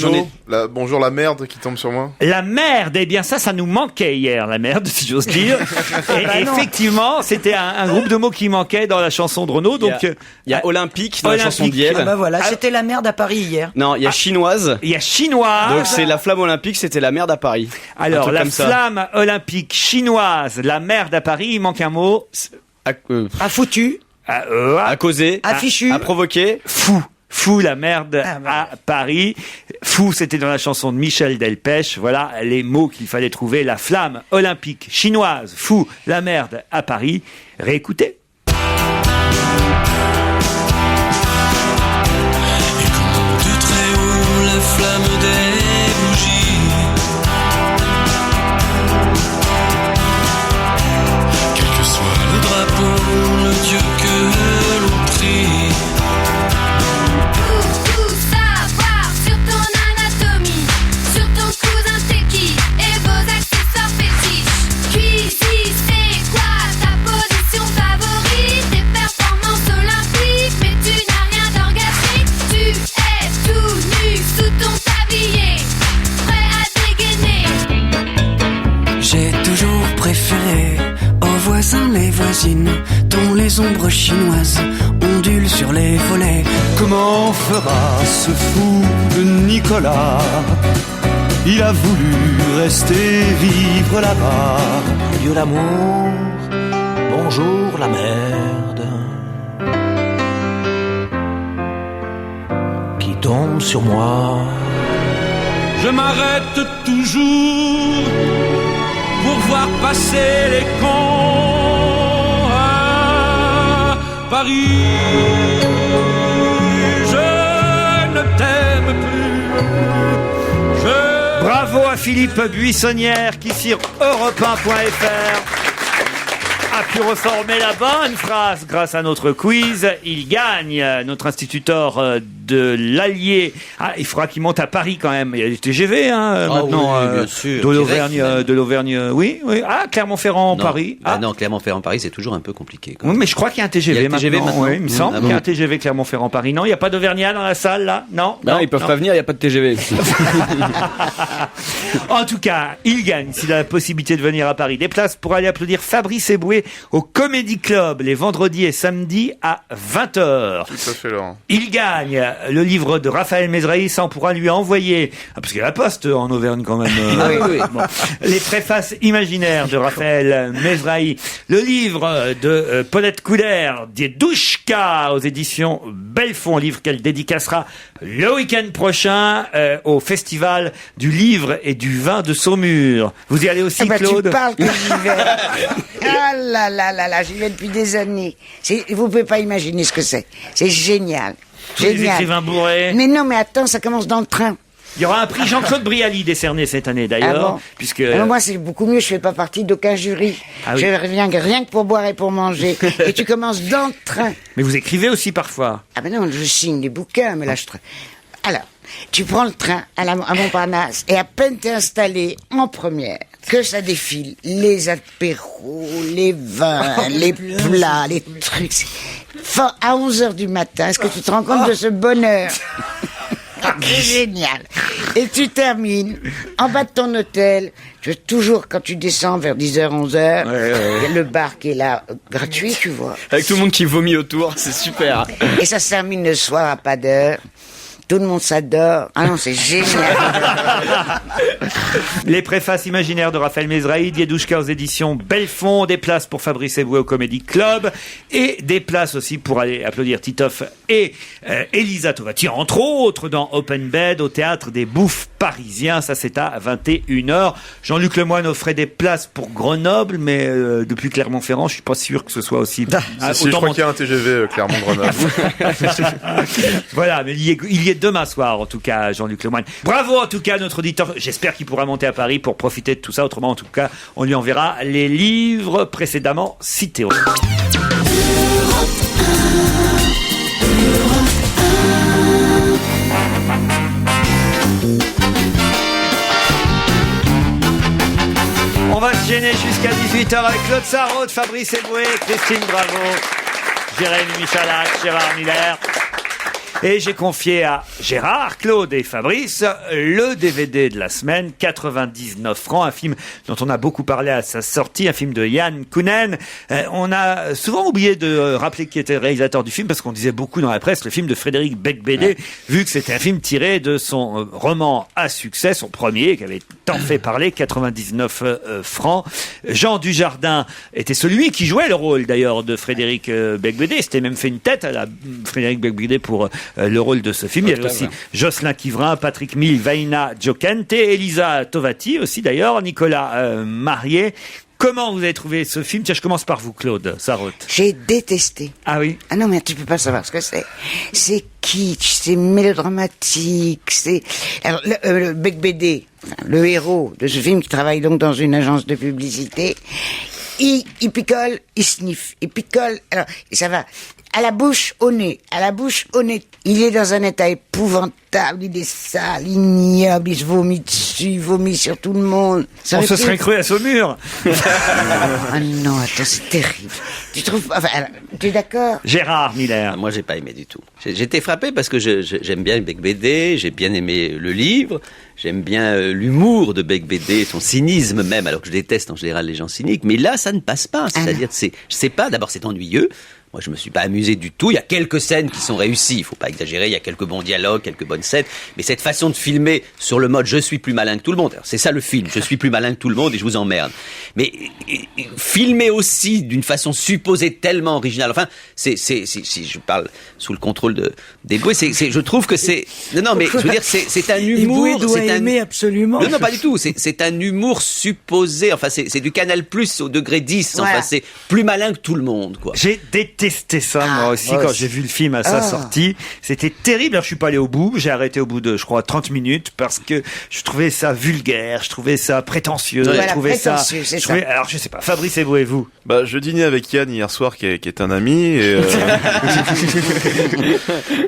Bonjour la merde qui tombe sur moi. La merde, eh bien ça nous manquait hier, la merde, si j'ose dire. Et effectivement, c'était un groupe de mots qui manquait dans la chanson de Renaud. Donc, il y a olympique dans la chanson d'Yel. Ah bah voilà, c'était la merde à Paris hier. Non, il y a chinoise. Il y a chinoise. Donc c'est la flamme olympique, c'était la merde à Paris. Alors, la flamme olympique chinoise, la merde à Paris, il manque un mot. À foutu. À causer. À fichu. À provoquer. Fou, la merde à Paris. Fou, c'était dans la chanson de Michel Delpech. Voilà les mots qu'il fallait trouver. La flamme olympique chinoise, fou, la merde à Paris. Réécoutez. Et comme de très haut la flamme des bougies, quel que soit le drapeau, le dieu que l'on prie. Les voisines dont les ombres chinoises ondulent sur les volets. Comment fera ce fou de Nicolas? Il a voulu rester vivre là-bas. Dieu l'amour, bonjour la merde. Qui tombe sur moi. Je m'arrête toujours pour voir passer les cons à Paris. Je ne t'aime plus. Bravo à Philippe Buissonnière qui sur europe1.fr a pu reformer la bonne phrase grâce à notre quiz. Il gagne, notre instituteur de l'Allier. Ah, il faudra qu'il monte à Paris quand même. Il y a des TGV maintenant. Oui, bien sûr. De l'Auvergne, oui. Ah, Clermont-Ferrand, Paris. Ah non, Clermont-Ferrand, Paris, c'est toujours un peu compliqué. Oui, mais je crois qu'il y a un TGV, maintenant. Oui, il me semble qu'il y a un TGV Clermont-Ferrand, Paris. Non, il n'y a pas d'Auvergnat dans la salle, là? Non, ils peuvent pas venir, il n'y a pas de TGV. En tout cas, il gagne s'il a la possibilité de venir à Paris. Des places pour aller applaudir Fabrice Eboué au Comedy Club les vendredis et samedis à 20h. Tout à fait, Laurent. Il gagne le livre de Raphaël Mesrahi, ça on pourra lui envoyer, parce qu'il y a la poste en Auvergne quand même. Oui. Bon. Les préfaces imaginaires de Raphaël Mesrahi, le livre de Paulette Couder, Diedushka aux éditions Belfond, livre qu'elle dédicacera le week-end prochain au festival du livre et du vin de Saumur. Vous y allez aussi, Claude? Tu parles que j'y vais. Ah là là là là, j'y vais depuis des années. Vous pouvez pas imaginer ce que c'est. C'est génial. Les écrivains bourrés. Mais non, mais attends, ça commence dans le train. Il y aura un prix Jean-Claude Brialy décerné cette année d'ailleurs. Ah bon? Puisque... Alors moi c'est beaucoup mieux, je fais pas partie d'aucun jury. Ah oui. Je reviens rien que pour boire et pour manger. Et tu commences dans le train. Mais vous écrivez aussi parfois. Ah ben non, je signe des bouquins, mais là je... Alors, tu prends le train à Montparnasse et à peine t'es installé en première, que ça défile, les apéros, les vins, les plats, les trucs. À 11h du matin, est-ce que tu te rends compte de ce bonheur? C'est génial. Et tu termines en bas de ton hôtel. Toujours, quand tu descends vers 10h, 11h, il y a le bar qui est là, gratuit, tu vois. Avec tout le monde qui vomit autour, c'est super. Et ça se termine le soir à pas d'heure. tout le monde s'adore. Ah non, c'est génial. Les préfaces imaginaires de Raphaël Mesraïd, Yedouchka aux éditions Belfond, des places pour Fabrice Eboué au Comedy Club et des places aussi pour aller applaudir Titoff et Elisa Tovati, entre autres dans Open Bed au Théâtre des Bouffes Parisiens. Ça, c'est à 21h. Jean-Luc Lemoyne offrait des places pour Grenoble, mais depuis Clermont-Ferrand, je suis pas sûr que ce soit aussi... Je crois qu'il y a un TGV Clermont-Grenoble. Voilà, mais il y est demain soir, en tout cas, Jean-Luc Lemoyne. Bravo, en tout cas, notre auditeur. J'espère qu'il pourra monter à Paris pour profiter de tout ça. Autrement, en tout cas, on lui enverra les livres précédemment cités. On va se gêner jusqu'à 18h avec Claude Sarraute, Fabrice Eboué, Christine Bravo, Jérémy Michalak, Gérard Miller. Et j'ai confié à Gérard, Claude et Fabrice le DVD de la semaine, 99 francs, un film dont on a beaucoup parlé à sa sortie, un film de Yann Kounen. On a souvent oublié de rappeler qui était le réalisateur du film parce qu'on disait beaucoup dans la presse le film de Frédéric Becbédé, vu que c'était un film tiré de son roman à succès, son premier, qui avait tant fait parler, 99 francs. Jean Dujardin était celui qui jouait le rôle d'ailleurs de Frédéric Becbédé. C'était même fait une tête à la Frédéric Becbédé pour le rôle de ce film. Il y avait aussi Jocelyn Quivrin, Patrick Mille, Vaina Jokente, Elisa Tovati aussi d'ailleurs, Nicolas Marié. Comment vous avez trouvé ce film? Tiens, je commence par vous, Claude Sarraute. J'ai détesté. Ah oui? Ah non, mais tu peux pas savoir ce que c'est. C'est kitsch, c'est mélodramatique, c'est... Alors, le Becbédé, le héros de ce film, qui travaille donc dans une agence de publicité, il picole, il sniffe, il picole, alors, et ça va... À la bouche, au nez. Il est dans un état épouvantable, il est sale, ignoble, il se vomit dessus, il vomit sur tout le monde. On se serait cru à Saumur. Ah non, attends, c'est terrible. Tu trouves, enfin, alors, tu es d'accord? Gérard Miller. Moi, j'ai pas aimé du tout. J'étais frappé parce que j'aime bien Becbédé, j'ai bien aimé le livre, j'aime bien l'humour de Becbédé, son cynisme même, alors que je déteste en général les gens cyniques. Mais là, ça ne passe pas. C'est-à-dire, je sais pas, d'abord, c'est ennuyeux. Moi, je me suis pas amusé du tout. Il y a quelques scènes qui sont réussies. Il faut pas exagérer. Il y a quelques bons dialogues, quelques bonnes scènes. Mais cette façon de filmer sur le mode je suis plus malin que tout le monde. C'est ça le film. Je suis plus malin que tout le monde et je vous emmerde. Mais filmer aussi d'une façon supposée tellement originale. Enfin, si je parle sous le contrôle d'Eboué, je trouve que c'est, non, mais je veux dire, c'est un humour. Eboué doit aimer absolument. Non, pas du tout. C'est un humour supposé. Enfin, c'est du Canal+ au degré 10. Voilà. Enfin, c'est plus malin que tout le monde, quoi. J'ai détesté ça, moi aussi, quand j'ai vu le film à sa sortie. C'était terrible. Alors, je suis pas allé au bout. J'ai arrêté au bout de, je crois, 30 minutes parce que je trouvais ça vulgaire, je trouvais ça prétentieux, je trouvais ça. Alors, je sais pas. Fabrice Eboué, vous? Bah, je dînais avec Yann hier soir, qui est un ami, et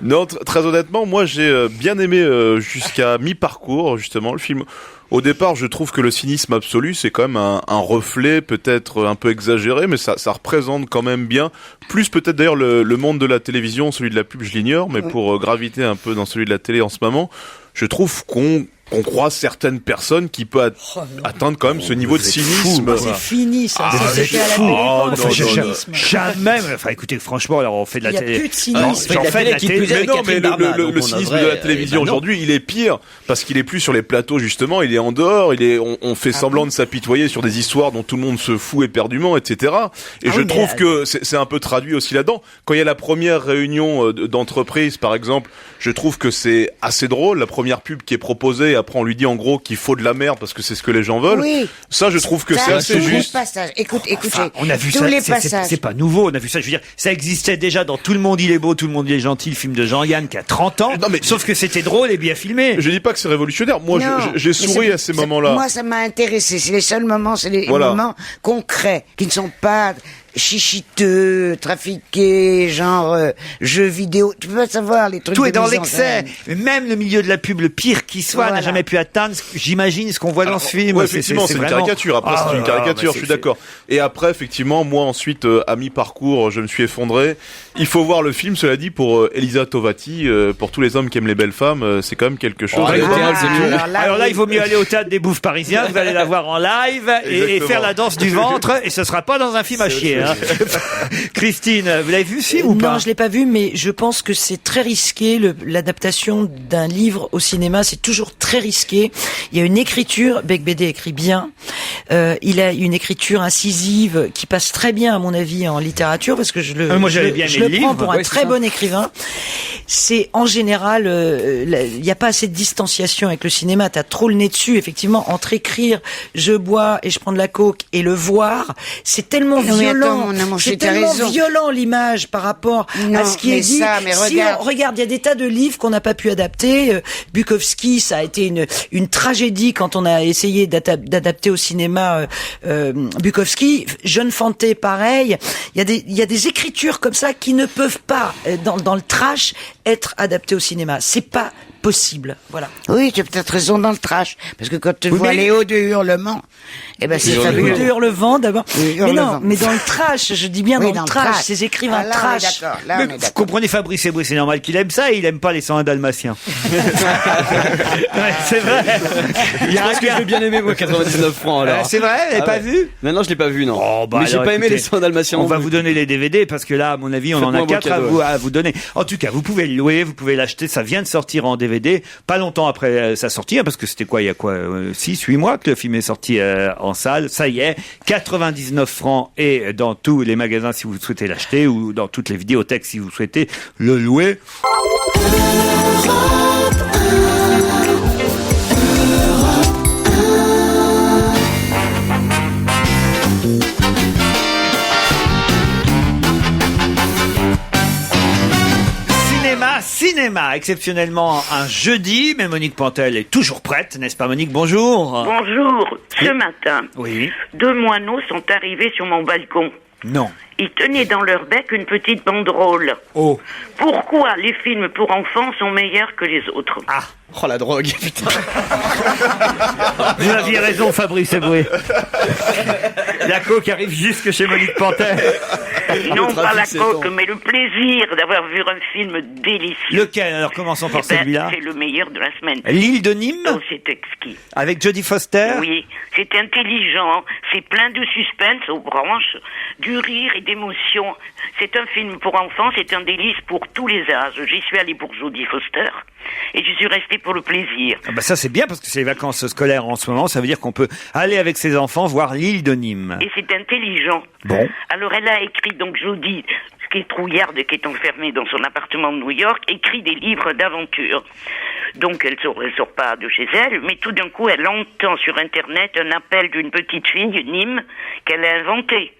non, très honnêtement, moi, j'ai bien aimé jusqu'à mi-parcours, justement, le film. Au départ, je trouve que le cynisme absolu, c'est quand même un reflet peut-être un peu exagéré, mais ça représente quand même bien, plus peut-être d'ailleurs le monde de la télévision, celui de la pub, je l'ignore, mais pour graviter un peu dans celui de la télé en ce moment, je trouve qu'on croise certaines personnes qui peuvent atteindre quand même ce niveau de cynisme. C'est fini, ça. C'était à la télé. Jamais. Enfin, écoutez, franchement, alors on fait de la télé. Il n'y a plus de cynisme. J'en fais de la télé. Mais non, mais le cynisme de la télévision aujourd'hui, il est pire parce qu'il est plus sur les plateaux justement. Il est en dehors. On fait semblant de s'apitoyer sur des histoires dont tout le monde se fout éperdument, etc. Et je trouve que c'est un peu traduit aussi là-dedans. Quand il y a la première réunion d'entreprise, par exemple, je trouve que c'est assez drôle. La première pub qui est proposée. Après, on lui dit en gros qu'il faut de la merde parce que c'est ce que les gens veulent. Oui. Ça, je trouve que c'est assez juste. Écoutez, on a vu ça. C'est pas nouveau. On a vu ça. Je veux dire, ça existait déjà dans Tout le monde il est beau, tout le monde il est gentil, le film de Jean-Yann qui a 30 ans. Non, mais sauf que c'était drôle et bien filmé. Je dis pas que c'est révolutionnaire. Moi, j'ai souri à ces moments-là. Moi, ça m'a intéressé. C'est les seuls moments, c'est les moments concrets qui ne sont pas chichiteux, trafiqués, genre jeux vidéo. Tu peux pas savoir les trucs. Tout est dans l'excès. Même le milieu de la pub, le pire qui soit, n'a jamais pu atteindre, j'imagine, ce qu'on voit dans ce film. Ouais, effectivement, c'est une caricature. Après, c'est une caricature, je suis d'accord. Et après, effectivement, moi, ensuite, à mi-parcours, je me suis effondré. Il faut voir le film, cela dit, pour Elisa Tovati, pour tous les hommes qui aiment les belles femmes, c'est quand même quelque chose. Alors là, il vaut mieux aller au Théâtre des Bouffes Parisiens, vous allez la voir en live et faire la danse du ventre, et ce sera pas dans un film à chier. Hein. Christine, vous l'avez vu ou pas? Non, je l'ai pas vu, mais je pense que c'est très risqué. L'adaptation d'un livre au cinéma, c'est toujours très risqué. Il y a une écriture, Beigbeder écrit bien. Il a une écriture incisive qui passe très bien, à mon avis, en littérature, parce que je le prends pour un très bon écrivain. C'est en général, il n'y a pas assez de distanciation avec le cinéma. T'as trop le nez dessus. Effectivement, entre écrire, je bois et je prends de la coke et le voir, c'est tellement violent. C'est tellement violent l'image par rapport à ce qui est dit. Regarde, il y a des tas de livres qu'on n'a pas pu adapter. Bukowski, ça a été une tragédie quand on a essayé d'adapter au cinéma Bukowski. Jeune Fanté, pareil. Il y a des écritures comme ça qui ne peuvent pas, dans le trash, être adaptées au cinéma. C'est pas possible. Voilà. Oui, tu as peut-être raison dans le trash. Parce que quand tu vois Léo de Hurlement, c'est fabuleux. De Hurlevent, d'abord. Mais non, mais dans le trash, je dis bien dans le trash, ces écrivains trash. Vous comprenez Fabrice Eboué, c'est normal qu'il aime ça et il aime pas les 101 Dalmatiens. C'est vrai. Il y a ce que j'ai bien aimé, moi, 99 francs, alors. C'est vrai, vous l'avez pas vu? Non, je l'ai pas vu, non. Mais j'ai pas aimé les 101 Dalmatiens. On va vous donner les DVD parce que là, à mon avis, on en a 4 à vous donner. En tout cas, vous pouvez le louer, vous pouvez l'acheter, ça vient de sortir en DVD. Pas longtemps après sa sortie, parce que c'était il y a 6-8 mois que le film est sorti en salle. Ça y est, 99 francs et dans tous les magasins si vous souhaitez l'acheter ou dans toutes les vidéothèques si vous souhaitez le louer. Cinéma, exceptionnellement un jeudi, mais Monique Pantel est toujours prête, n'est-ce pas Monique? Bonjour. Bonjour. Ce matin, oui. 2 moineaux sont arrivés sur mon balcon. Non. Ils tenaient dans leur bec une petite banderole. Oh. Pourquoi les films pour enfants sont meilleurs que les autres? Ah. Oh la drogue, putain. Vous aviez raison Fabrice Eboué. La coke arrive jusque chez Monique Pantel. Non pas la coke, mais le plaisir d'avoir vu un film délicieux. Lequel? Alors commençons par celui-là. C'est le meilleur de la semaine. L'île de Nîmes? Oh, c'est exquis. Avec Jodie Foster? Oui, c'est intelligent, c'est plein de suspense aux branches, du rire et d'émotion. C'est un film pour enfants, c'est un délice pour tous les âges. J'y suis allée pour Jodie Foster et je suis restée pour le plaisir. Ah bah ça c'est bien parce que c'est les vacances scolaires en ce moment, ça veut dire qu'on peut aller avec ses enfants voir l'île de Nîmes. Et c'est intelligent. Bon. Alors elle a écrit, donc Jodie, qui est trouillarde, qui est enfermée dans son appartement de New York, écrit des livres d'aventure. Donc elle sort pas de chez elle, mais tout d'un coup elle entend sur Internet un appel d'une petite fille, Nîmes, qu'elle a inventée.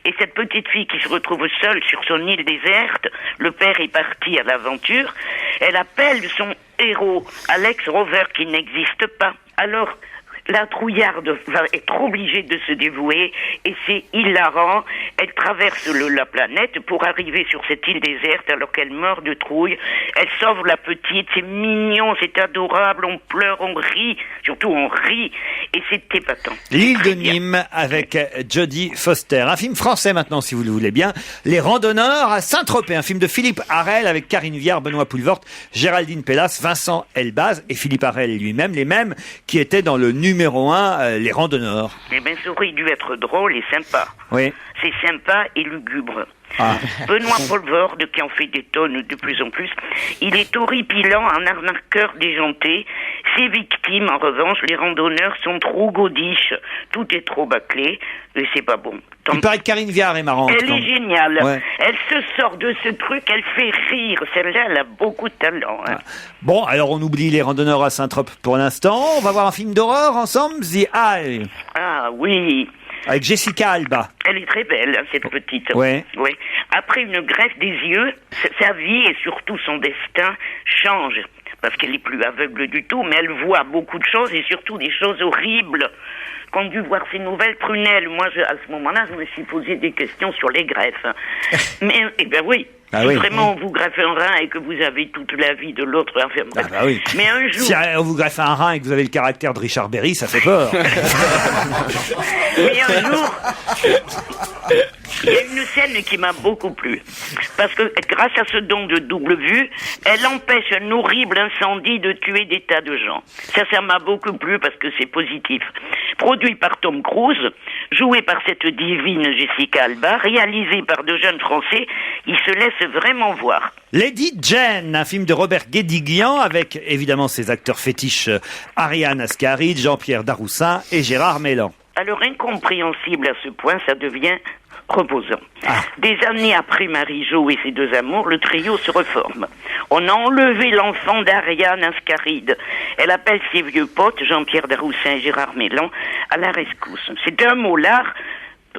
Et cette petite fille qui se retrouve seule sur son île déserte, le père est parti à l'aventure, elle appelle son héros, Alex Rover, qui n'existe pas. Alors, la trouillarde va être obligée de se dévouer et c'est hilarant. Elle traverse la planète pour arriver sur cette île déserte alors qu'elle meurt de trouille. Elle sauve la petite, c'est mignon, c'est adorable, on pleure, on rit, surtout on rit et c'est épatant. L'île de Nîmes avec Jodie Foster. Un film français maintenant si vous le voulez bien. Les Randonneurs à Saint-Tropez, un film de Philippe Harel avec Karine Viard, Benoît Poelvoort, Géraldine Pellas, Vincent Elbaz et Philippe Harel lui-même, les mêmes qui étaient dans le numéro 1, Les Randonneurs. Eh bien, ça aurait dû être drôle et sympa. Oui. C'est sympa et lugubre. Ah. Benoît Poelvoort, qui en fait des tonnes de plus en plus, il est horripilant, un arnaqueur déjanté. Ses victimes, en revanche, les randonneurs, sont trop gaudiches. Tout est trop bâclé, et c'est pas bon. Il paraît que Karine Viard est marrante. Elle est géniale. Ouais. Elle se sort de ce truc, elle fait rire. Celle-là, elle a beaucoup de talent. Hein. Ah. Bon, alors on oublie Les Randonneurs à Saint-Tropez pour l'instant. On va voir un film d'horreur ensemble, The Eye. Ah oui. Avec Jessica Alba. Elle est très belle, hein, cette petite. Ouais. Oui. Après une greffe des yeux, sa vie et surtout son destin changent. Parce qu'elle est plus aveugle du tout, mais elle voit beaucoup de choses et surtout des choses horribles. Quand dû voir ces nouvelles prunelles, moi, à ce moment-là, je me suis posé des questions sur les greffes. Mais, oui. Ah si oui. vraiment on vous greffe un rein et que vous avez toute la vie de l'autre, enfin, bref. Ah bah oui. Mais un jour... Si on vous greffe un rein et que vous avez le caractère de Richard Berry, ça fait peur. Mais un jour, il y a une scène qui m'a beaucoup plu. Parce que grâce à ce don de double vue, elle empêche un horrible incendie de tuer des tas de gens. Ça m'a beaucoup plu parce que c'est positif. Produit par Tom Cruise, joué par cette divine Jessica Alba, réalisé par deux jeunes Français, il se laisse vraiment voir. Lady Jane, un film de Robert Guédiguian avec évidemment ses acteurs fétiches Ariane Ascaride, Jean-Pierre Daroussin et Gérard Mélan. Alors incompréhensible à ce point, ça devient reposant. Des années après Marie-Jo et ses deux amours, le trio se reforme. On a enlevé l'enfant d'Ariane Ascaride. Elle appelle ses vieux potes, Jean-Pierre Daroussin et Gérard Mélan, à la rescousse. C'est un molar.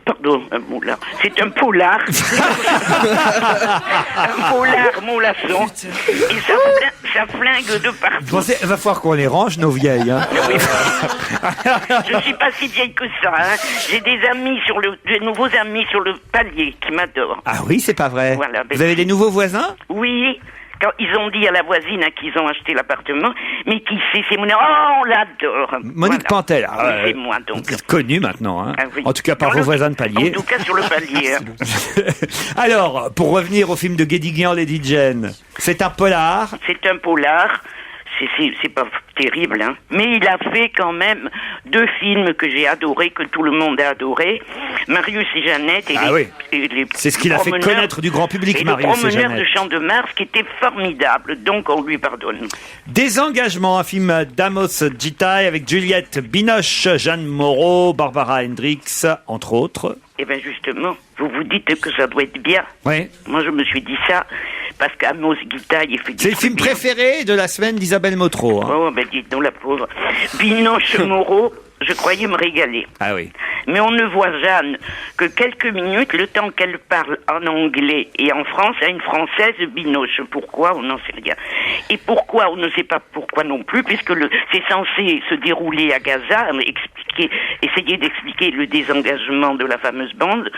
Pardon, un moulard. C'est un polar. Un polar molasson. Et ça flingue de partout. Il va falloir qu'on les range, nos vieilles. Hein. Je ne suis pas si vieille que ça. Hein. J'ai des nouveaux amis sur le palier qui m'adorent. Ah oui, c'est pas vrai. Voilà, vous avez des nouveaux voisins? Oui. Quand ils ont dit à la voisine à qui ils ont acheté l'appartement, mais qui c'est mon... Oh, on l'adore. Monique Pantel. Oui, c'est moi, donc. Vous êtes connue maintenant. Hein. Ah, oui. En tout cas, par vos voisins de palier. En tout cas, sur le palier. Alors, pour revenir au film de Guédiguian, Lady Jane, c'est un polar. C'est un polar. C'est pas terrible, hein. Mais il a fait quand même 2 films que j'ai adorés, que tout le monde a adoré. Marius et Jeannette et les c'est ce qu'il a fait connaître du grand public, et Marius et Jeannette. Le promeneur de Champ de Mars, qui était formidable, donc on lui pardonne. Désengagement, un film d'Amos Gitaï avec Juliette Binoche, Jeanne Moreau, Barbara Hendricks, entre autres. Eh bien justement, vous vous dites que ça doit être bien. Oui. Moi je me suis dit ça parce qu'Amos Gitaï il fait. C'est le film préféré de la semaine d'Isabelle Motro. Hein. Oh ben dites donc la pauvre. Binoche Moreau, je croyais me régaler. Ah oui. Mais on ne voit Jeanne que quelques minutes, le temps qu'elle parle en anglais et en France à une Française Binoche. Pourquoi? On n'en sait rien. Et pourquoi? On ne sait pas pourquoi non plus, puisque c'est censé se dérouler à Gaza, essayer d'expliquer le désengagement de la fameuse bande.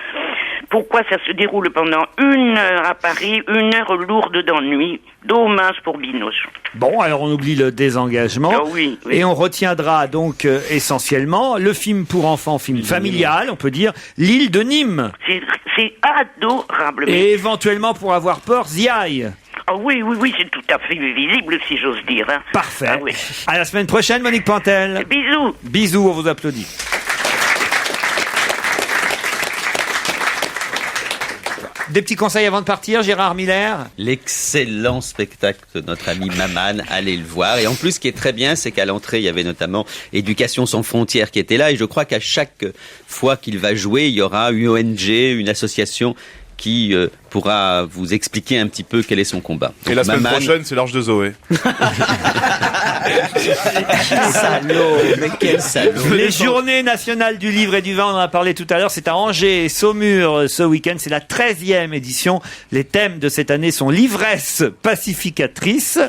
Pourquoi ça se déroule pendant 1 heure à Paris, 1 heure lourde d'ennui? Dommage pour Binoche. Bon, alors on oublie le désengagement. Ah oui, oui. Et on retiendra donc essentiellement le film pour enfants, film familial, on peut dire, L'île de Nîmes. C'est adorable. Et éventuellement, pour avoir peur, The Eye. Ah oui, c'est tout à fait visible, si j'ose dire. Hein. Parfait. Ah oui. À la semaine prochaine, Monique Pantel. Bisous. Bisous, on vous applaudit. Des petits conseils avant de partir, Gérard Miller? L'excellent spectacle de notre ami Maman, allez le voir. Et en plus, ce qui est très bien, c'est qu'à l'entrée, il y avait notamment Éducation sans frontières qui était là. Et je crois qu'à chaque fois qu'il va jouer, il y aura une ONG, une association qui pourra vous expliquer un petit peu quel est son combat. Donc, et la semaine prochaine, c'est l'Arche de Zoé. Salaud, mais quel salaud. Les journées nationales du livre et du vin, on en a parlé tout à l'heure, c'est à Angers et Saumur ce week-end, c'est la 13e édition. Les thèmes de cette année sont l'ivresse pacificatrice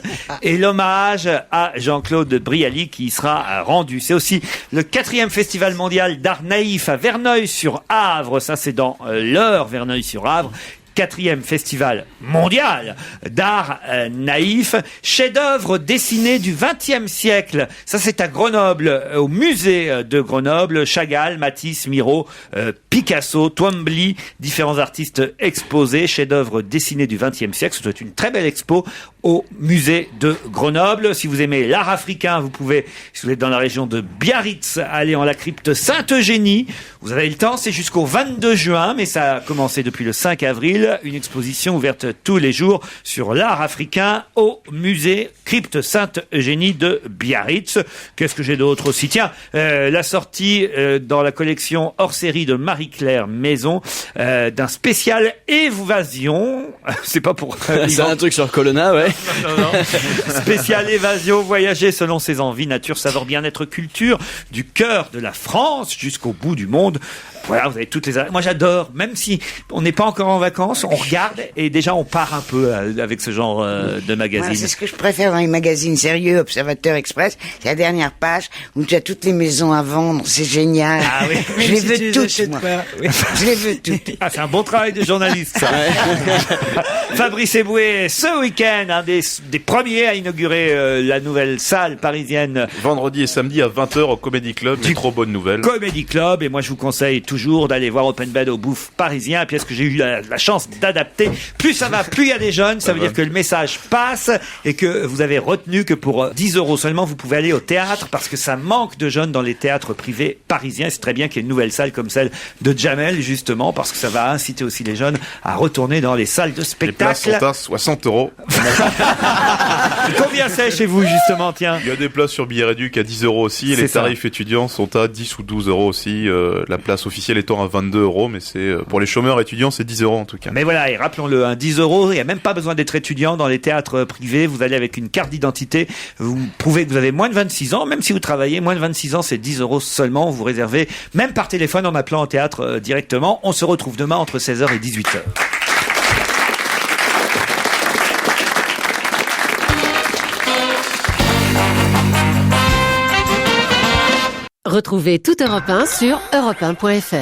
et l'hommage à Jean-Claude Brialy qui y sera rendu. C'est aussi le 4e festival mondial d'art naïf à Verneuil-sur-Avre, ça c'est dans l'Eure, Verneuil-sur-Avre. 4e festival mondial d'art naïf, chef-d'œuvre dessiné du XXe siècle. Ça, c'est à Grenoble, au musée de Grenoble. Chagall, Matisse, Miro, Picasso, Twombly, différents artistes exposés, chef-d'œuvre dessiné du XXe siècle. C'est une très belle expo au musée de Grenoble. Si vous aimez l'art africain, vous pouvez, si vous êtes dans la région de Biarritz, aller en la crypte Sainte-Eugénie. Vous avez le temps, c'est jusqu'au 22 juin, mais ça a commencé depuis le 5 avril. Une exposition ouverte tous les jours sur l'art africain au musée Crypte Sainte-Eugénie de Biarritz. Qu'est-ce que j'ai d'autre aussi? Tiens, la sortie dans la collection hors série de Marie-Claire Maison d'un spécial évasion. C'est pas pour... C'est un truc sur Colonna, ouais. Non. Spécial évasion, voyager selon ses envies, nature, savoir, bien-être, culture, du cœur de la France jusqu'au bout du monde. Voilà, vous avez toutes les... Moi, j'adore, même si on n'est pas encore en vacances, commence, on regarde et déjà on part un peu avec ce genre de magazine. Voilà, c'est ce que je préfère dans les magazines sérieux, Observateur, Express. C'est la dernière page où tu as toutes les maisons à vendre. C'est génial. Ah oui. Je les veux toutes, moi. Oui. Je les veux toutes. Ah, c'est un bon travail de journaliste, ça. Fabrice Eboué, ce week-end, un des premiers à inaugurer la nouvelle salle parisienne. Vendredi et samedi à 20h au Comedy Club. Une trop bonne nouvelle. Comedy Club. Et moi, je vous conseille toujours d'aller voir Open Bed au Bouffe parisien, pièce que j'ai eu la chance d'adapter. Plus ça va, plus il y a des jeunes. Ça veut dire que le message passe et que vous avez retenu que pour 10 € seulement, vous pouvez aller au théâtre parce que ça manque de jeunes dans les théâtres privés parisiens. C'est très bien qu'il y ait une nouvelle salle comme celle de Jamel, justement, parce que ça va inciter aussi les jeunes à retourner dans les salles de spectacle. Les places sont à 60 €. Combien c'est chez vous, justement, tiens? Il y a des places sur Billet Réduc à 10 € aussi, et les tarifs étudiants sont à 10 ou 12 € aussi, la place officielle étant à 22 €, mais c'est, pour les chômeurs étudiants, c'est 10 € en tout cas. Mais voilà, et rappelons-le, 10 €, il n'y a même pas besoin d'être étudiant dans les théâtres privés, vous allez avec une carte d'identité, vous prouvez que vous avez moins de 26 ans, même si vous travaillez, moins de 26 ans, c'est 10 € seulement, vous réservez, même par téléphone en appelant au théâtre directement. On se retrouve demain entre 16h et 18h. Retrouvez tout Europe 1 sur europe1.fr.